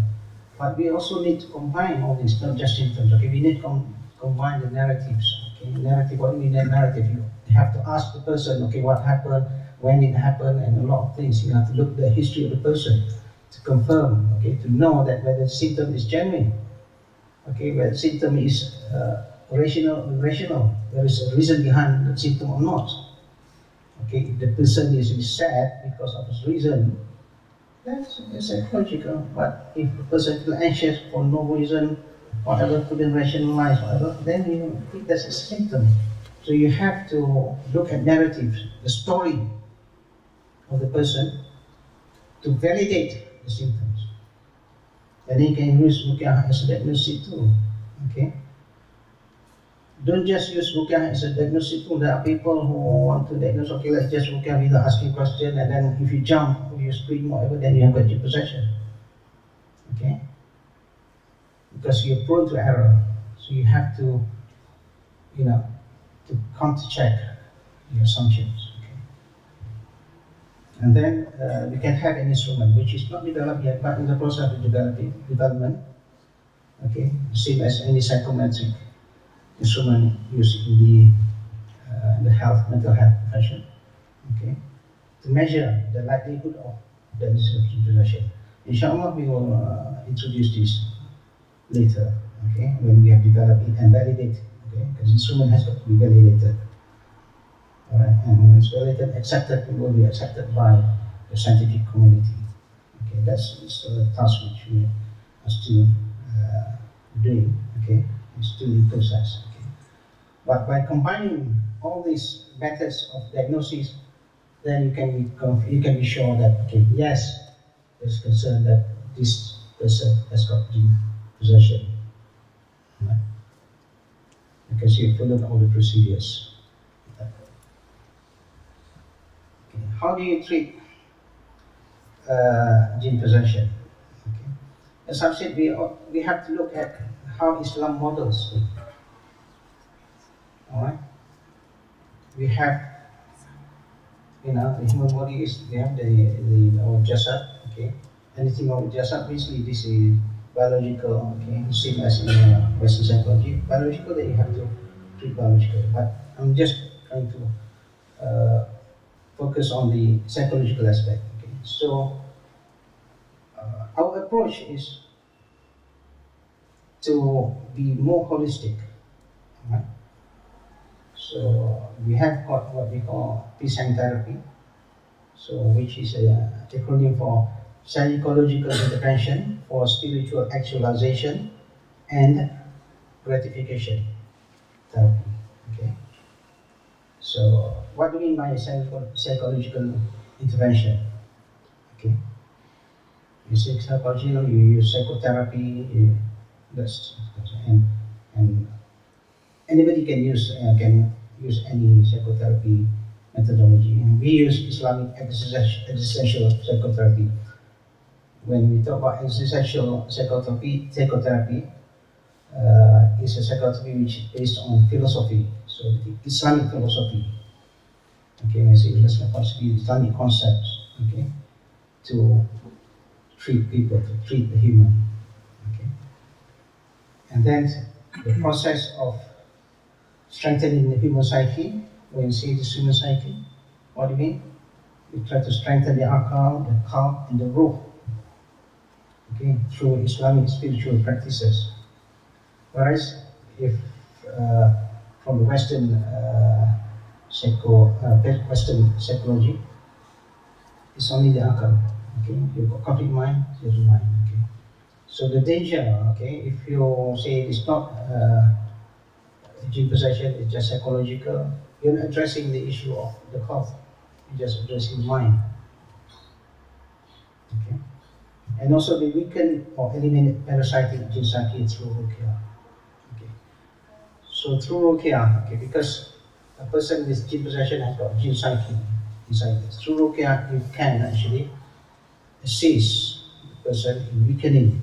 But we also need to combine all these, not just symptoms, okay, we need to combine the narratives, okay, narrative, what do you mean narrative? You have to ask the person, okay, what happened, when it happened, and a lot of things. You have to look at the history of the person to confirm, okay, to know that whether the symptom is genuine, okay, whether the symptom is rational or irrational, there is a reason behind the symptom or not. Okay, if the person is sad because of his reason, that's psychological. But if the person feels anxious for no reason, whatever, couldn't rationalize, whatever, then you think that's a symptom. So you have to look at narratives, the story of the person, to validate the symptoms. And then you can use Ruqyah as a diagnostic tool. Okay? Don't just use Ruqyah as a diagnostic tool. There are people who want to diagnose, okay, let's just Ruqyah without asking questions, and then if you jump or you scream or whatever, then you have got deep possession. Okay? Because you're prone to error. So you have to, to counter-check your assumptions. Okay? And then we can have an instrument which is not developed yet, but in the process of development. Okay? Same as any psychometric instrument used in the mental health profession, okay, to measure the likelihood of diagnosis of deep possession. Inshallah, we will introduce this later, okay, when we have developed it and validate, okay, because the instrument has got to be validated. Alright, and when it's validated, accepted, it will be accepted by the scientific community. Okay, that's the task which we are still doing. Okay, it's still in process. Okay, but by combining all these methods of diagnosis, then you can be sure that okay, yes, there's concern that this person has got Jinn possession, right? Because you followed all the procedures. Okay. How do you treat Jinn possession? Okay. As I've said, we have to look at how Islam models it. All right. We have, the human body is we have our jasad. Okay. Anything of jasad, basically this is biological. Okay. Same as in Western psychology, biological. That you have to treat biological. But I'm just trying to focus on the psychological aspect. Okay. So our approach is to be more holistic. Right? So we have got what we call peace-sign therapy, so which is a acronym for psychological intervention for spiritual actualization and gratification therapy. Okay. So what do we mean by psychological intervention? Okay. You say psychological, you use psychotherapy, and anybody can use any psychotherapy methodology. And we use Islamic existential psychotherapy. When we talk about existential psychotherapy is a psychotherapy which is based on philosophy. So the Islamic philosophy. Okay, when I say Islamic philosophy, Islamic concepts. Okay, to treat people, to treat the human. Okay, and then the process of strengthening the human psyche. When you see this human psyche, what do you mean? We try to strengthen the akal, the qalb, and the ruh. Okay, through Islamic spiritual practices. Whereas, if from the Western Western psychology, it's only the akal. Okay, you've got complete mind, there's mind. Okay, so the danger. Okay, if you say it's not. Jinn possession is just psychological. You're not addressing the issue of the health. You're just addressing mind. Okay? And also we weaken or eliminate parasitic Jinn psyche through Ruqyah. Okay. So through Ruqyah, okay, because a person with Jinn possession has got Jinn psyche inside this. Through Ruqyah, you can actually assist the person in weakening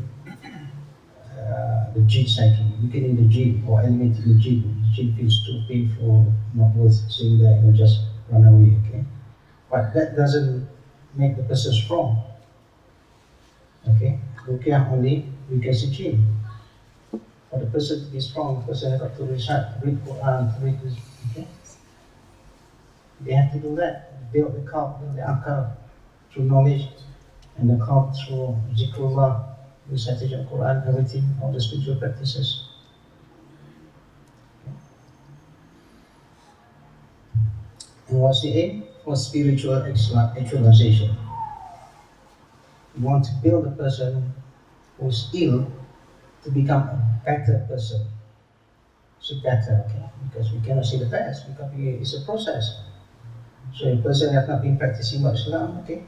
the Jinn psyche, weakening the Jinn or eliminating the Jinn. The Jinn feels too painful, not worth seeing that, you just run away. Okay, but that doesn't make the person strong. Okay, Ruqyah only weakens the Jinn. For the person to be strong, the person has got to read Quran, to read this. Okay, they have to do that. Build the qalb, build the akal through knowledge, and the qalb through zikrullah, recitation of Quran, everything, all the spiritual practices. Okay. And what's the aim? For spiritual actualization. We want to build a person who's ill to become a better person. So better, okay? Because we cannot see the best, because it's a process. So a person has not been practicing much Islam, okay?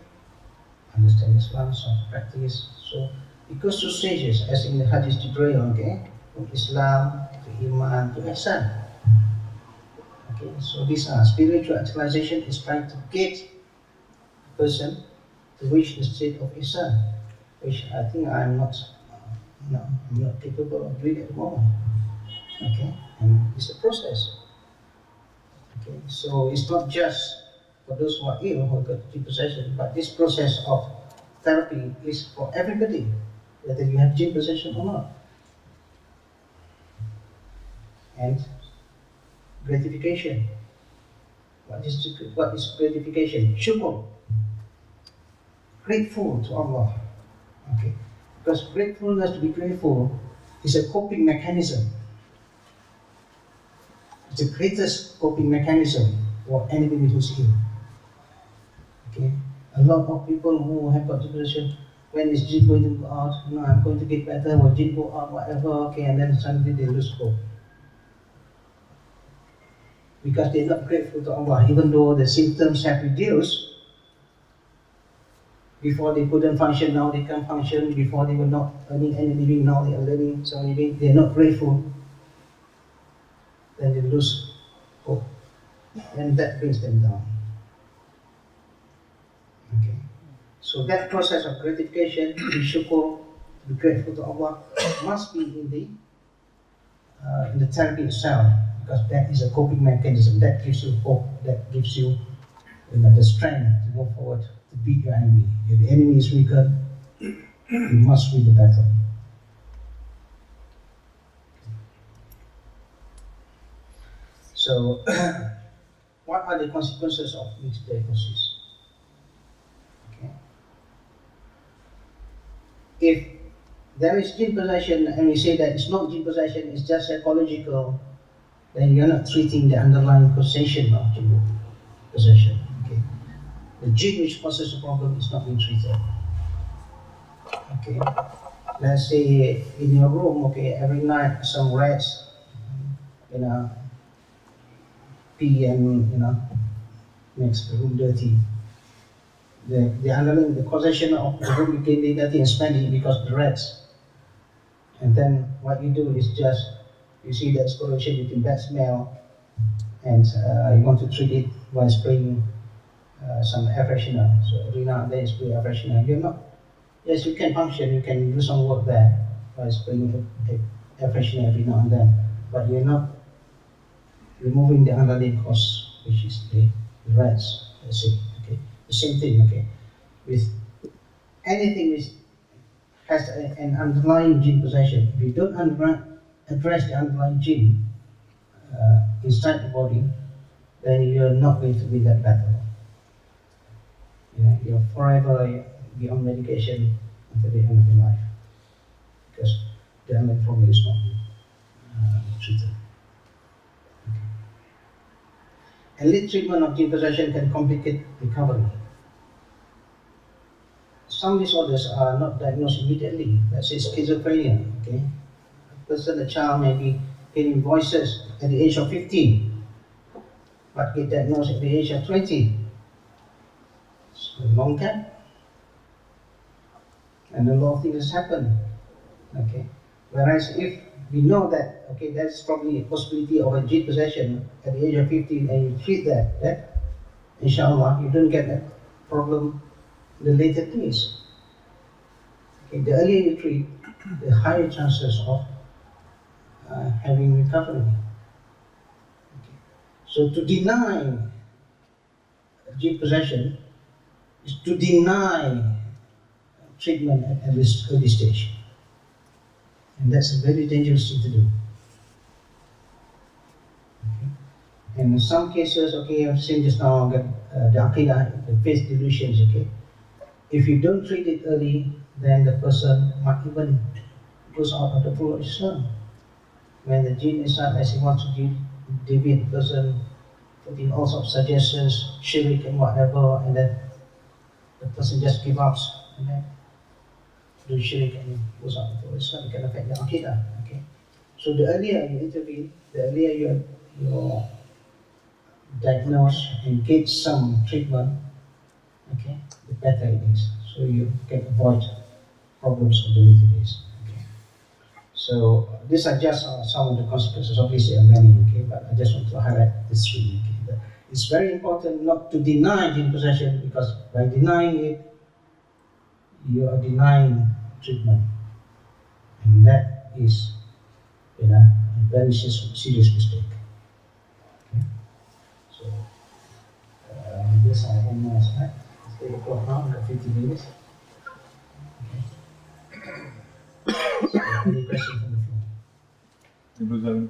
Understand Islam, so practice. So it goes through stages, as in the Hadith Jibreel, okay? From Islam to Iman to Ihsan. Okay, so these are spiritual actualization is trying to get the person to reach the state of Ihsan, which I think I'm not capable of doing at the moment. Okay, and it's a process. Okay, so it's not just for those who are ill who got Jinn possession, but this process of therapy is for everybody, whether you have Jinn possession or not. And gratification. What is gratification? Shukr. Grateful to Allah. Okay, because gratefulness, to be grateful, is a coping mechanism. It's the greatest coping mechanism or anybody who's ill. Okay? A lot of people who have got depression, when is Jinn going to go out? No, I'm going to get better, or Jinn go out, whatever, okay, and then suddenly they lose hope. Because they're not grateful to Allah, even though the symptoms have reduced. Before they couldn't function, now they can function. Before they were not earning any living, now they are learning some living. They're not grateful, then they lose hope. And that brings them down. Okay. So that process of gratification, to be shukr, to be grateful to Allah, must be in the therapy itself, because that is a coping mechanism. That gives you hope, that gives you, the strength to move forward, to beat your enemy. If the enemy is weaker, you must win the battle. So, what are the consequences of misdiagnosis? Okay. If there is Jinn possession and we say that it's not Jinn possession, it's just psychological, then you're not treating the underlying causation of Jinn possession. Okay. The Jinn which causes the problem is not being treated. Okay. Let's say in your room, okay, every night some rats, pee and makes the room dirty. The underlying the causation of the room became dirty and smelly because of the rats. And then what you do is just you see that correlation between bad smell and you want to treat it by spraying some air freshener. So every now and then spray air freshener. You're not. Yes, you can function. You can do some work there by spraying air freshener every now and then, but you're not removing the underlying cause, which is the rats. Let's say, okay, the same thing. Okay, with anything which has an underlying Jinn possession, if you don't address the underlying Jinn inside the body, then you're not going to win that battle. You'll forever be on medication until the end of your life, because the underlying problem is not treated. Okay. And late treatment of Jinn possession can complicate recovery. Some disorders are not diagnosed immediately. Let's say schizophrenia. Okay, a child may be hearing voices at the age of 15, but get diagnosed at the age of 20. It's a long gap. And a lot of things happen. Okay. Whereas if we know that, okay, that's probably a possibility of a Jinn possession at the age of 15 and you treat that inshallah, you don't get that problem in the later days. Okay, the earlier you treat, the higher chances of having recovery. Okay. So to deny Jinn possession is to deny treatment at this early stage. And that's a very dangerous thing to do. Okay. And in some cases, okay, I've seen just now that the aqidah, the faith delusions, okay. If you don't treat it early, then the person might even goes out of the fold of Islam. When the Jinn inside, as he wants to deviate the person, putting all sorts of suggestions, shirk and whatever, and then the person just gives up and then do shirk and goes out of the fold of Islam. It can affect the aqidah. Okay? So the earlier you intervene, the earlier you diagnose and get some treatment, okay, the better it is. So you can avoid problems of the later days. Okay. So these are just some of the consequences. Obviously, there are many. Okay, but I just want to highlight these three. Okay. It's very important not to deny Jinn possession, because by denying it, you are denying treatment, and that is, a very serious mistake. Okay. So this I end my slide. It's 8 o'clock now. We have 50 minutes. So, any questions from the floor?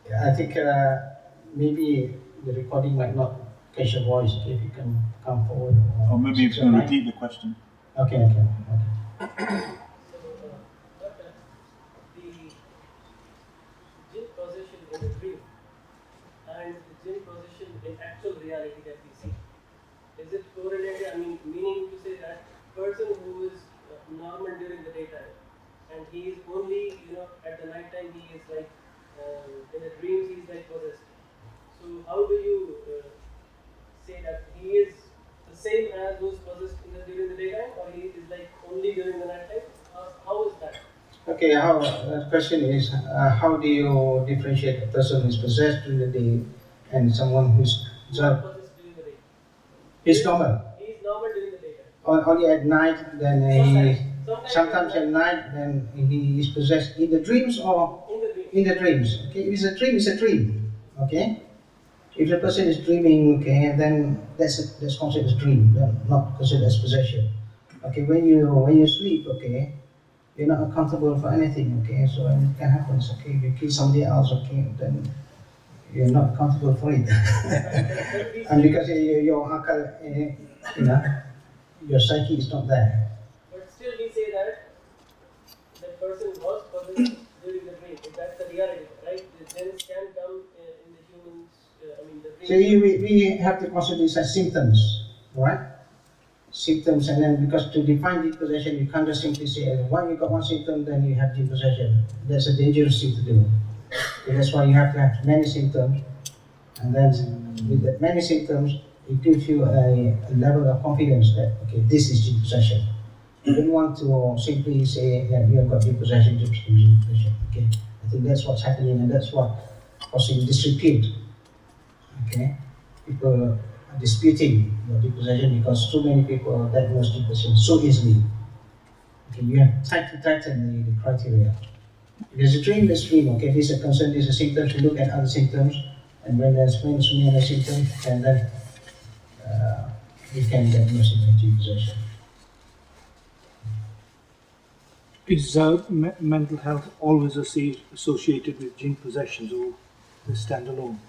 Yeah, I think maybe the recording might not catch your voice. Okay, if you can come forward. Or maybe you can repeat the question. Okay. The Jinn possession in a dream and in actual reality that we see? Is it correlated? I mean, meaning to say that person who is normal during the daytime and he is only, at the night time he is like, in the dreams he is like possessed. So how do you say that he is the same as who is possessed during the daytime, or he is like only during the night time? How is that? Okay, the question is, how do you differentiate a person who is possessed during the day and someone who's Not possessed during the day. He's normal. He is normal during the daytime. Only at night, then sometimes at night, then he is possessed in the dreams or in the dreams. Okay, if it's a dream, it's a dream. Okay, if the person is dreaming, okay, then that's considered as dream, then not considered as possession. Okay, when you sleep, okay, you're not accountable for anything. Okay, so it can happen. Okay, if you kill somebody else, okay, then you're not accountable for it. And because your akal, your psyche is not there. But still we say that the person was possessed during the dream. If that's the reality, right? The jinns can come in the humans, the dream. So we have to consider this as symptoms, right? Symptoms, and then because to define deep possession, you can't just simply say, when you got one symptom, then you have deep possession. That's a dangerous thing to do. So that's why you have to have many symptoms, and then with that many symptoms, it gives you a level of confidence that, okay, this is deep possession. You don't want to simply say, yeah, you have got deep possession, deep possession. Okay, I think that's what's happening, and that's what causing disrepute. Okay, people are disputing your deep possession because so many people diagnose deep possession so easily. Okay, you have to tighten the criteria. If there's a dream, there's dream. Okay, this is a concern, this is a symptom. We look at other symptoms, and when there's many other symptoms, and then we can diagnose it with deep possession. Is mental health always associated with jinn possessions, or they stand alone?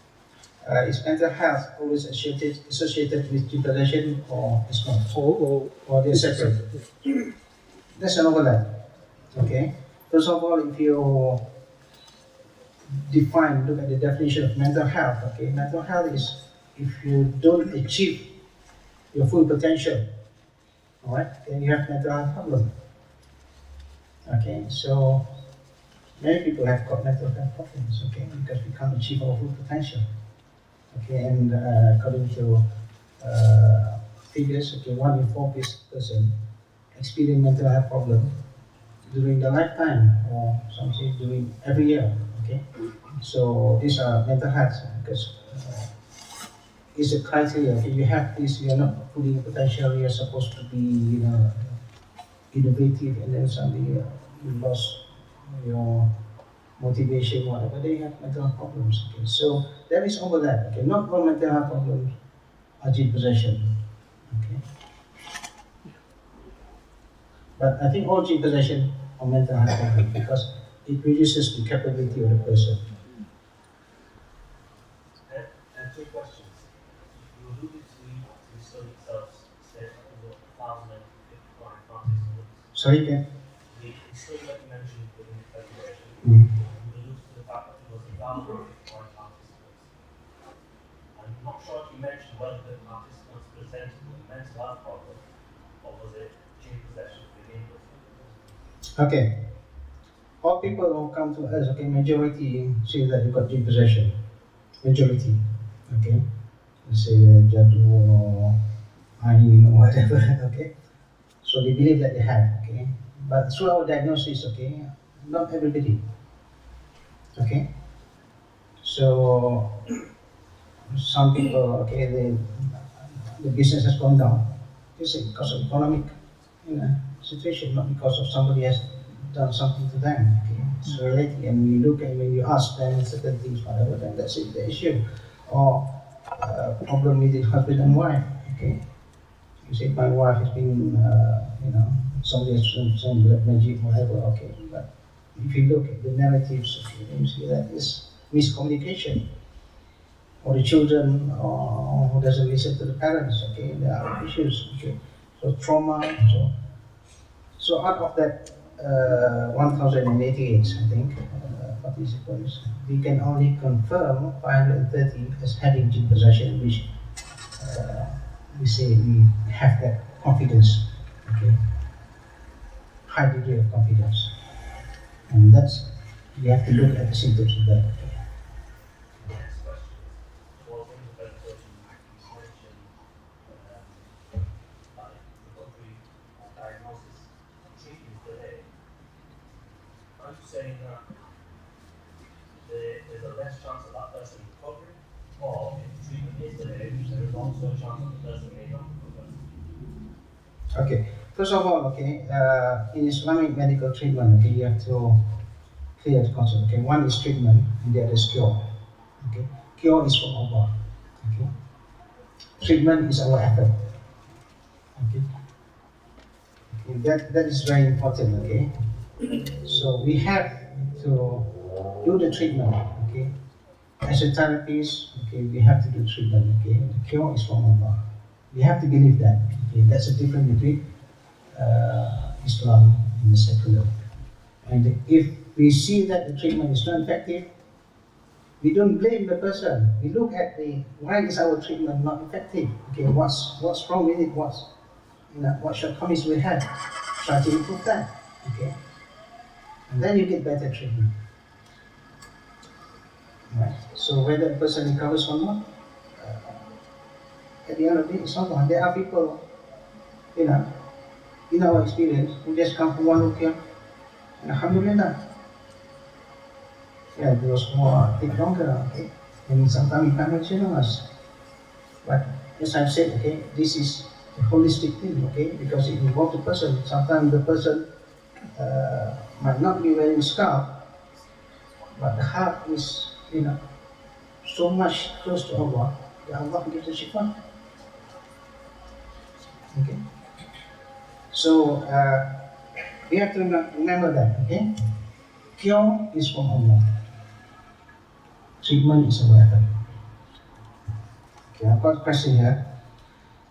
Is mental health always associated with jinn possession, or it's not? Or they're separate? There's an overlap. Okay. First of all, if you look at the definition of mental health. Okay, mental health is if you don't achieve your full potential, all right, then you have mental health problem. Okay, so many people have got mental health problems, okay, because we can't achieve our full potential. Okay, and according to figures, okay, 1 in 4 person experience mental health problem during their lifetime, or some say during every year. Okay, so these are mental health because it's a criteria. Okay, you have this, you're not fully your potential. You're supposed to be, innovative, and then suddenly you lost your motivation, whatever. They have mental health problems. Okay, so there is overlap. Okay, not all mental health problems are jinn possession. Okay, but I think all jinn possession are mental health problems because it reduces the capability of the person. And 2 questions. You alluded to the study itself said over 1,055 participants. Sorry, again? The study that you mentioned within the presentation, Mm. you alluded to the fact that there was 1,055 participants. I'm not sure if you mentioned whether the participants presented with a mental health problem or was it jinn possession within them. Okay. All people who come to us, okay, majority say that they got jinn possession. Majority. Okay. They say jaddu or ain or whatever. Okay. So they believe that they have. Okay. But through our diagnosis, okay, not everybody. Okay. So some people, okay, the business has gone down. This is because of economic, situation, not because of somebody has done something to them. Okay, it's related, and when you look and when you ask them certain things, whatever, then that's it, the issue. Or problem with the husband and wife. Okay, you say my wife has been, somebody has done some black magic, whatever. Okay, but if you look at the narratives, okay, then you see that it's miscommunication. Or the children who doesn't listen to the parents. Okay, there are issues. Okay, so trauma. So out of that 1088, I think, participants. We can only confirm 530 as having Jinn possession, which we say we have that confidence, okay, high degree of confidence, and that's we have to look at the symptoms of that. Next question. Towards the end of the presentation, you mentioned like recovery or diagnosis and treatment delay. Are you saying that there's a less chance of that person recovering, or if treatment is delayed, there is also a chance that the person may not recover? Okay, first of all, okay, in Islamic medical treatment, okay, you have to clear the concept. Okay, one is treatment, and the other is cure. Okay, cure is from Allah. Okay, treatment is our effort. Okay, okay, that is very important. Okay, so we have to do the treatment. Okay, as a therapist, okay, we have to do treatment. Okay, the cure is from Allah. We have to believe that. Okay, that's the difference between Islam and the secular. And if we see that the treatment is not effective, we don't blame the person. We look at the why is our treatment not effective? Okay, what's wrong with it? What shortcomings we have? Try to improve that. Okay, and then you get better treatment. Right. So whether the person recovers or not, at the end of the day, it's not one. There are people, in our experience, who just come from one Ruqyah, and alhamdulillah, yeah, those more take longer, okay? And sometimes you can't mention us. But as I've said, okay, this is a holistic thing, okay? Because it involves the person. Sometimes the person might not be wearing scarf, but the heart is, so much close to Allah that Allah gives the shifa. Okay? So we have to remember that, okay? Cure is from Allah. Treatment is a weapon. Okay, I've got a question here.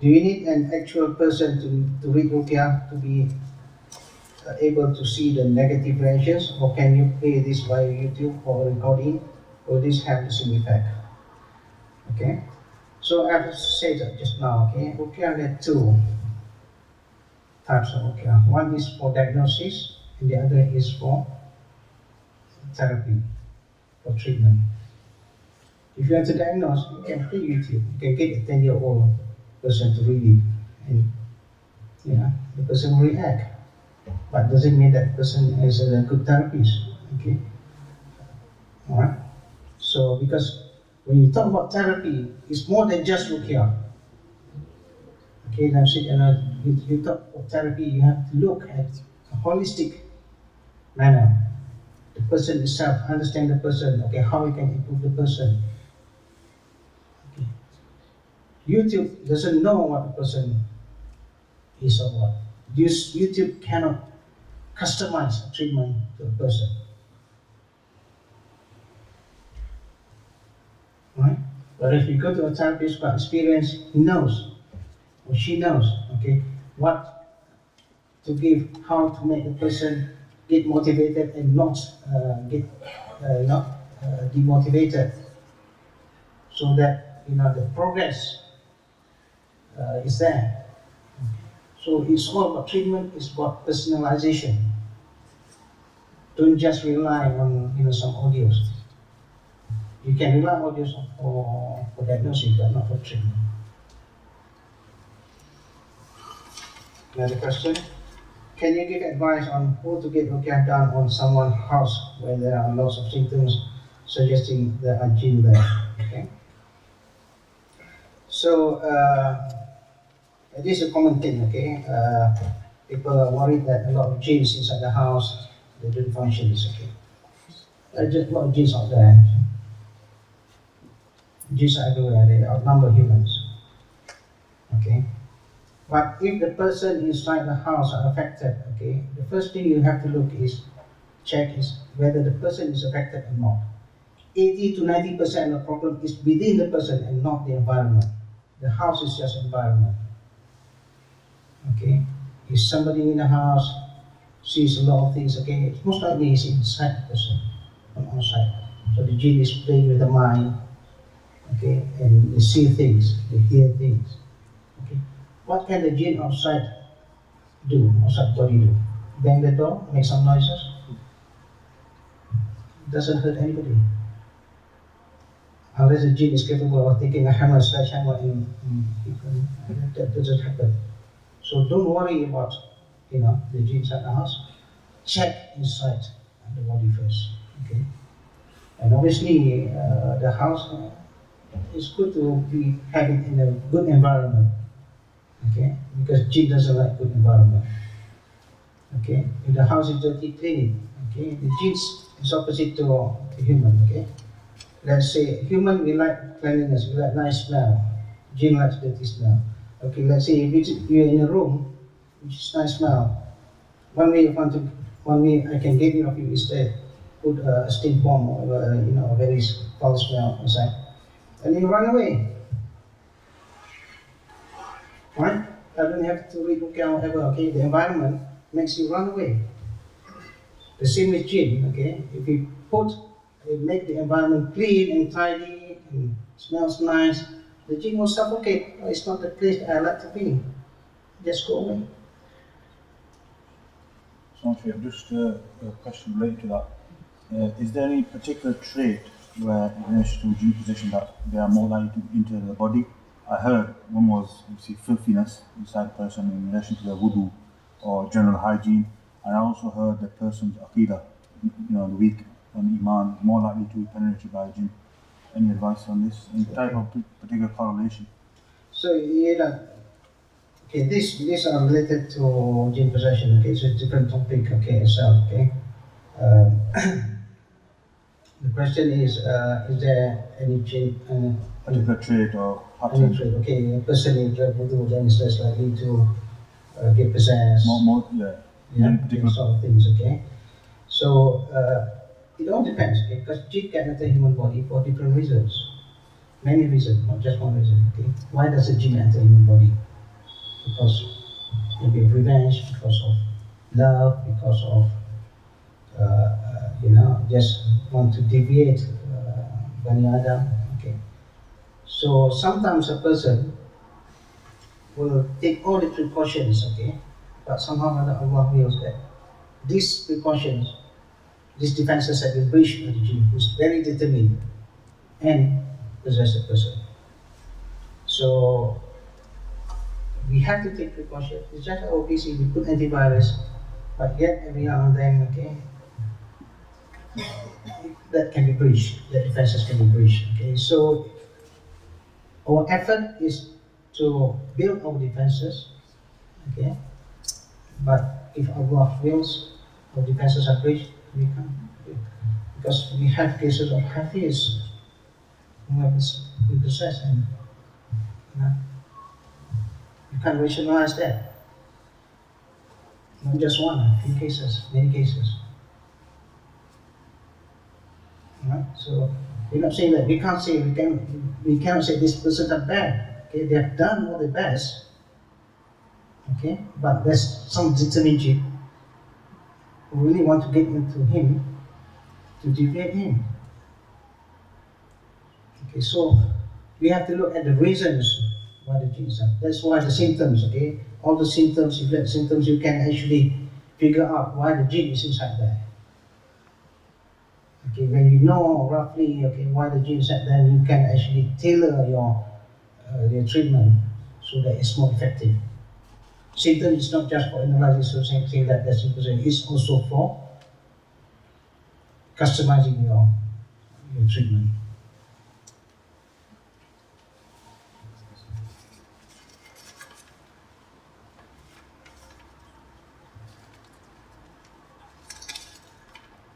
Do you need an actual person to read Ruqyah to be able to see the negative reactions, or can you play this via YouTube or recording? Will this have the same effect? Okay. So I've said just now, okay, Ruqyah there are two types of Ruqyah. One is for diagnosis, and the other is for therapy, for treatment. If you have to diagnose, you can play YouTube. You can get a 10-year-old person to read it, and the person will react. But doesn't mean that person is a good therapist. Okay. Alright. So because when you talk about therapy, it's more than just Ruqyah. Okay, now see, you talk about therapy, you have to look at a holistic manner. The person itself, understand the person, okay, how you can improve the person. Okay. YouTube doesn't know what the person is or what. YouTube cannot customize treatment to a person. Right? But if you go to a therapist by experience, he knows or she knows, okay, what to give, how to make the person get motivated and not get demotivated, so that the progress is there. So it's all about treatment. It's about personalization. Don't just rely on some audios. You can rely on audios for diagnosis, but not for treatment. Another question. Can you give advice on how to get Ruqyah done on someone's house when there are lots of symptoms suggesting there are Jinn there? Okay. So this is a common thing. Okay. People are worried that a lot of jinns inside the house, they don't function. Okay. There are just a lot of jinns out there. Jinns are everywhere. They outnumber humans. Okay. But if the person inside the house are affected, okay, the first thing you have to check is whether the person is affected or not. 80 to 90% of the problem is within the person and not the environment. The house is just environment. Okay, if somebody in the house sees a lot of things, okay, most likely it's inside the person, not outside. So the jinn is playing with the mind, okay, and they see things, they hear things. Okay. What can the jinn outside do, outside body do? Bang the door, make some noises? It doesn't hurt anybody. Unless the jinn is capable of taking a hammer, sledgehammer, and that doesn't happen. So don't worry about, the jinn inside the house. Check inside the body first, okay? And obviously, the house is good to be having in a good environment, okay? Because jinn doesn't like good environment, okay? If the house is dirty, clean it, okay? The jinn is opposite to human, okay? Let's say human, we like cleanliness, we like nice smell. Jinn likes dirty smell. Okay, let's say if you're in a room which is nice smell, one way I can get rid of you is to put a stink bomb or a very foul smell inside, and you run away. Right? I don't have to read Ruqyah or whatever. Okay, the environment makes you run away. The same with jinn. Okay, if you make the environment clean and tidy and smells nice, the jinn will suffocate. Oh, it's not the place I like to be. Just go away. So, just a question related to that. Is there any particular trait where, in relation to jinn possession, that they are more likely to enter the body? I heard one was obviously filthiness inside the person in relation to their wudu or general hygiene, and I also heard the person's aqidah, the weak on iman, more likely to be penetrated by a jinn. Any advice on this? Any type of particular correlation? So okay, these are related to jinn possession. Okay, so it's a different topic. Okay, itself. Okay. The question is there any jinn? Particular trait or any trait? Okay, a person in wudu then is less likely to get possessed. Yeah. Particular sort of things. Okay. So it all depends. Okay, because jinn can enter human body for different reasons. Many reasons, not just one reason. Okay. Why does a jinn enter human body? Because maybe of revenge, because of love, because of just want to deviate Bani Adam. Okay. So sometimes a person will take all the precautions, okay, but somehow or other Allah wills that these precautions, these defenses have been breached by the jinn, who's very determined and possess a person. So we have to take precautions. It's just our PC, we put antivirus, but yet every now and then, okay, that can be breached, the defenses can be breached. Okay, so our effort is to build our defenses, okay, but if Allah wills, our defenses are breached, we can't do it. Because we have cases of Hafiz who have been possessed, and you can't rationalize that. Not just one, a few cases, many cases. Right? So we're not saying that we cannot say this person are bad. Okay, they have done all their best. Okay, but there's some determined jinn who really want to get into him to deviate him. Okay, so we have to look at the reasons why the jinns are. That's why the symptoms, okay? All the symptoms, if you have symptoms, you can actually figure out why the jinn is inside there. Okay, when you know roughly why the jinn is inside there, you can actually tailor your treatment so that it's more effective. Symptoms is not just for analyzing, so saying that that's important. It's also for customizing your treatment.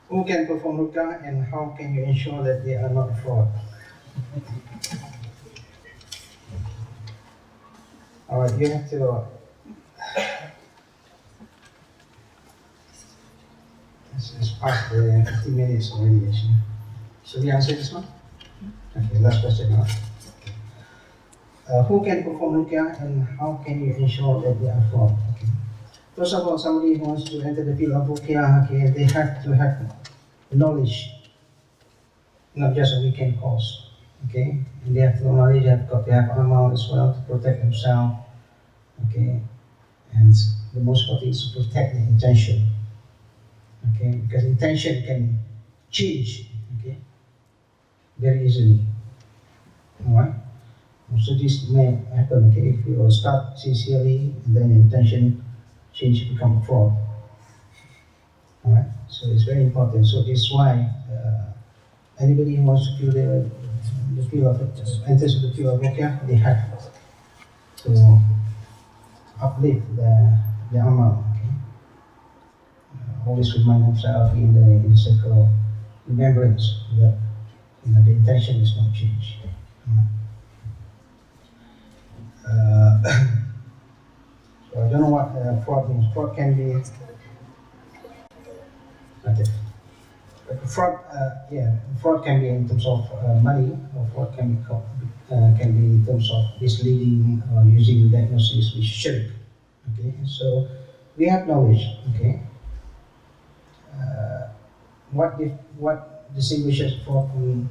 Who can perform Ruqyah and how can you ensure that they are not fraud? Alright, you have to. It's past the 50 minutes already, actually. Should we answer this one? Okay, last question now. Who can perform Ruqyah and how can you ensure that they are fraud? Okay. First of all, somebody who wants to enter the field of Ruqyah, okay, they have to have knowledge, not just a weekend course, okay? And they have to know knowledge, they have got to have amal as well to protect themselves, okay? And the most important is to protect the intention, okay? Because intention can change, okay, very easily, all right? So this may happen, okay, if you start sincerely and then intention change become fraud. All right, so it's very important. So this is why anybody who wants to feel the field of enters the field of Ruqyah, they have to uplift the amal. Okay, always remind themselves in the circle of remembrance that the intention is not changed. So I don't know what fraud means. Fraud can be okay. Fraud can be in terms of money, or fraud can be in terms of misleading or using diagnosis with shirk. Okay, so we have knowledge. Okay, what distinguishes fraud from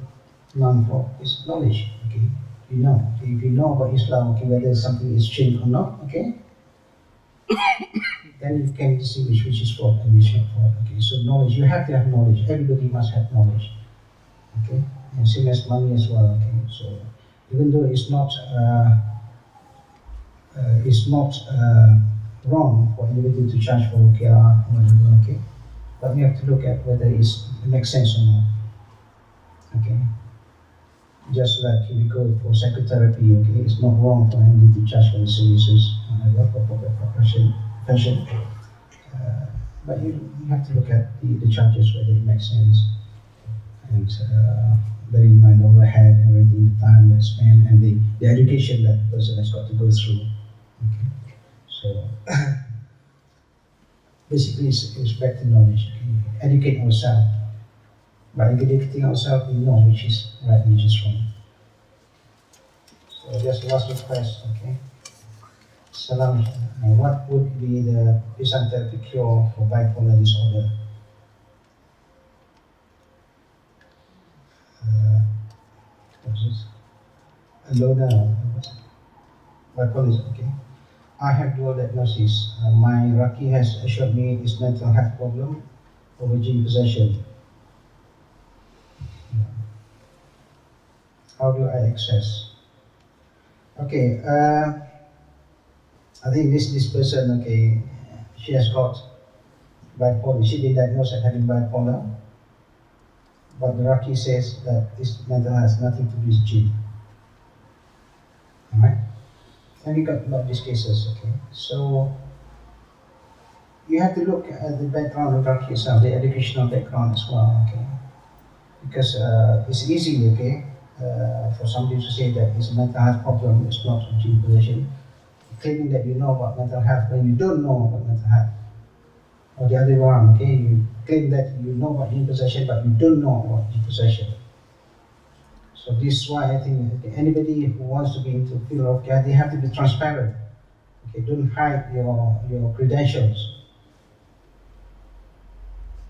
non-fraud is knowledge. Okay, you know. If you know about Islam, okay, whether something is shirk or not, okay, then you can distinguish which is fraud and which is not fraud. Okay, so knowledge, you have to have knowledge. Everybody must have knowledge. Okay, and same as money as well. Okay, so even though it's not wrong for anybody to charge for Ruqyah or whatever. Okay, but we have to look at whether it makes sense or not. Okay, just like we go for psychotherapy. Okay, it's not wrong for anybody to charge for the services for profession. But you have to look at the charges, whether it makes sense, and bear in mind overhead, everything, the time that's spent, and the education that the person has got to go through. Okay. So basically, it's back to knowledge. Okay. Educate ourselves. By educating ourselves, we know which is right and which is wrong. So just last request, okay. Salam. What would be the presumptive cure for bipolar disorder? What's this? Alona. Bipolar, okay. I have dual diagnosis. My Ruqyah has assured me it's mental health problem over Jinn possession. How do I access? Okay. I think this person, okay, she has got bipolar. She been diagnosed as having bipolar, but the Ruqyah says that this mental has nothing to do with Jinn. Alright? And we got a lot of these cases, okay? So you have to look at the background of Ruqyah itself, the educational background as well, okay? Because it's easy, okay, for somebody to say that it's a mental health problem, it's not a Jinn possession. Claiming that you know about mental health when you don't know about mental health. Or the other way around, okay? You claim that you know about Jinn possession, but you don't know about Jinn possession. So this is why I think anybody who wants to be into the field of care, they have to be transparent. Okay, don't hide your credentials.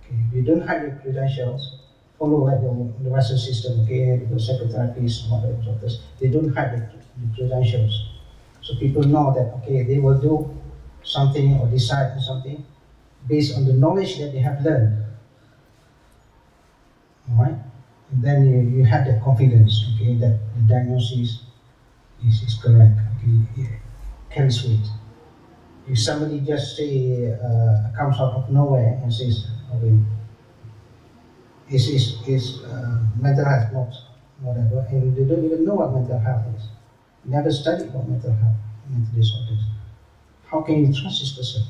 Okay, if you don't hide your credentials, follow like the Western system, okay, the psychotherapists, whatever doctors, they don't hide the credentials. So people know that, okay, they will do something or decide on something based on the knowledge that they have learned. Alright? And then you have that confidence, okay, that the diagnosis is correct, okay, it carries weight. If somebody just say, comes out of nowhere and says, okay, is mental health not whatever, and they don't even know what mental health is. Never studied about mental health, mental disorders. How can you trust this person?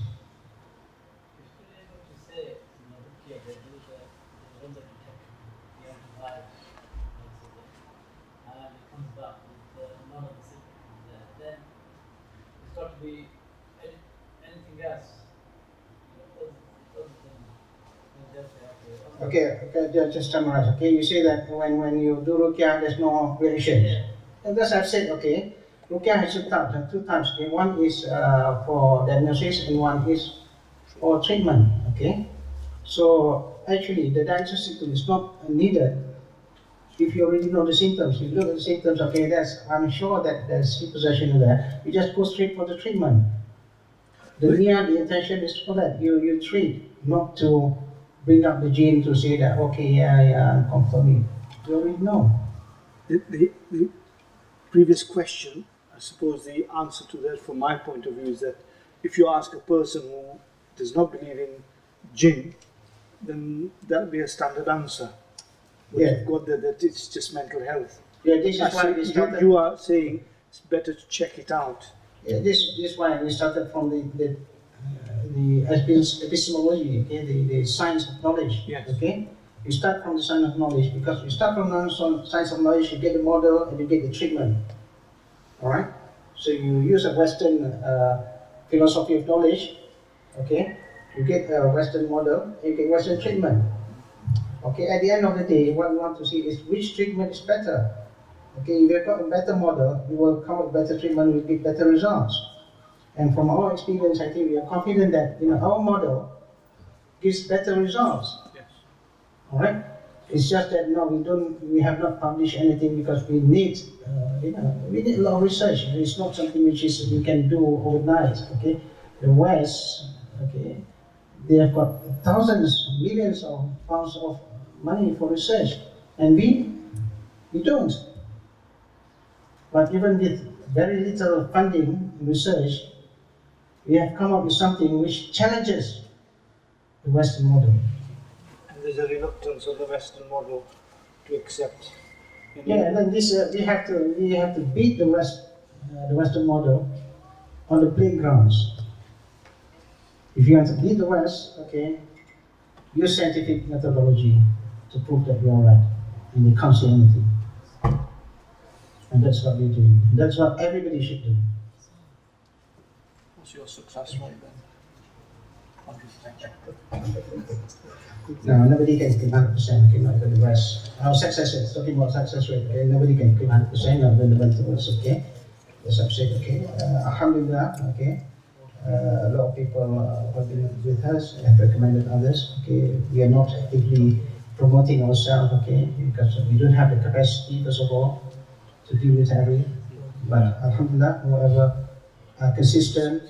Okay, just summarize. Okay, you say that when you do Ruqyah, there's no reactions. Yeah. And thus I've said, okay, Ruqyah has two types. Okay, one is for diagnosis and one is or treatment. Okay, so actually the diagnostic tool is not needed if you already know the symptoms. You look at the symptoms. Okay, I'm sure that there's sleep possession there. You just go straight for the treatment. The intention is for that. You treat, not to bring up the gene to say that, okay, yeah, confirm it. You already know. The previous question, I suppose the answer to that from my point of view is that if you ask a person who does not believe in Jinn, then that would be a standard answer. But Yeah. you've got that it's just mental health. Yeah, this is why we started. You are saying it's better to check it out. Yeah, this is why we started from the epistemology, okay, the science of knowledge. Yes. Okay, you start from the science of knowledge, because you start from the science of knowledge, you get the model and you get the treatment. All right. So you use a Western philosophy of knowledge. Okay, you get a Western model, you get Western treatment. Okay. At the end of the day, what we want to see is which treatment is better. Okay, if you've got a better model, you will come with better treatment, will get better results. And from our experience, I think we are confident that our model gives better results. Yes. All right. It's just that we have not published anything because we need, we need a lot of research. It's not something which we can do overnight. Okay, the West, okay, they have got thousands, millions of pounds of money for research, and we don't. But even with very little funding in research, we have come up with something which challenges the Western model. And there's a reluctance of the Western model to accept. Yeah, and then this we have to beat the Western model on the playgrounds. If you want to beat the West, okay, use scientific methodology to prove that you are right, and they can't say anything. And that's what we're doing. That's what everybody should do. What's your success rate then? No, nobody can claim 100%, okay, not even the West. Our success rate, talking about success rate, okay, nobody can claim 100%, not even the mentors, okay. As I've said, okay, alhamdulillah, okay. A lot of people have been with us, have recommended others, okay. We are not actively promoting ourselves, okay, because we don't have the capacity, first of all, to deal with everything. But alhamdulillah, whoever are consistent,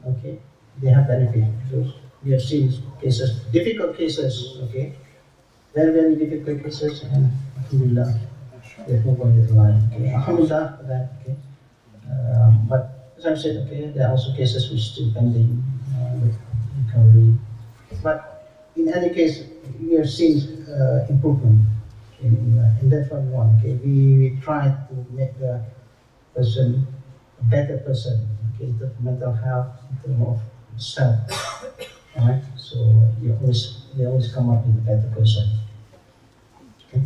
okay, they have benefit. So we have seen cases, difficult cases, okay, very, very difficult cases, and alhamdulillah, there's nobody alive. Okay, alhamdulillah for that, okay. But as I've said, okay, there are also cases which still pending recovery. But in any case, we have seen improvement. And that's what we want. Okay, we try to make the person a better person. Okay, in terms of mental health, in terms of self. All right. So they always come up with a better person. Okay.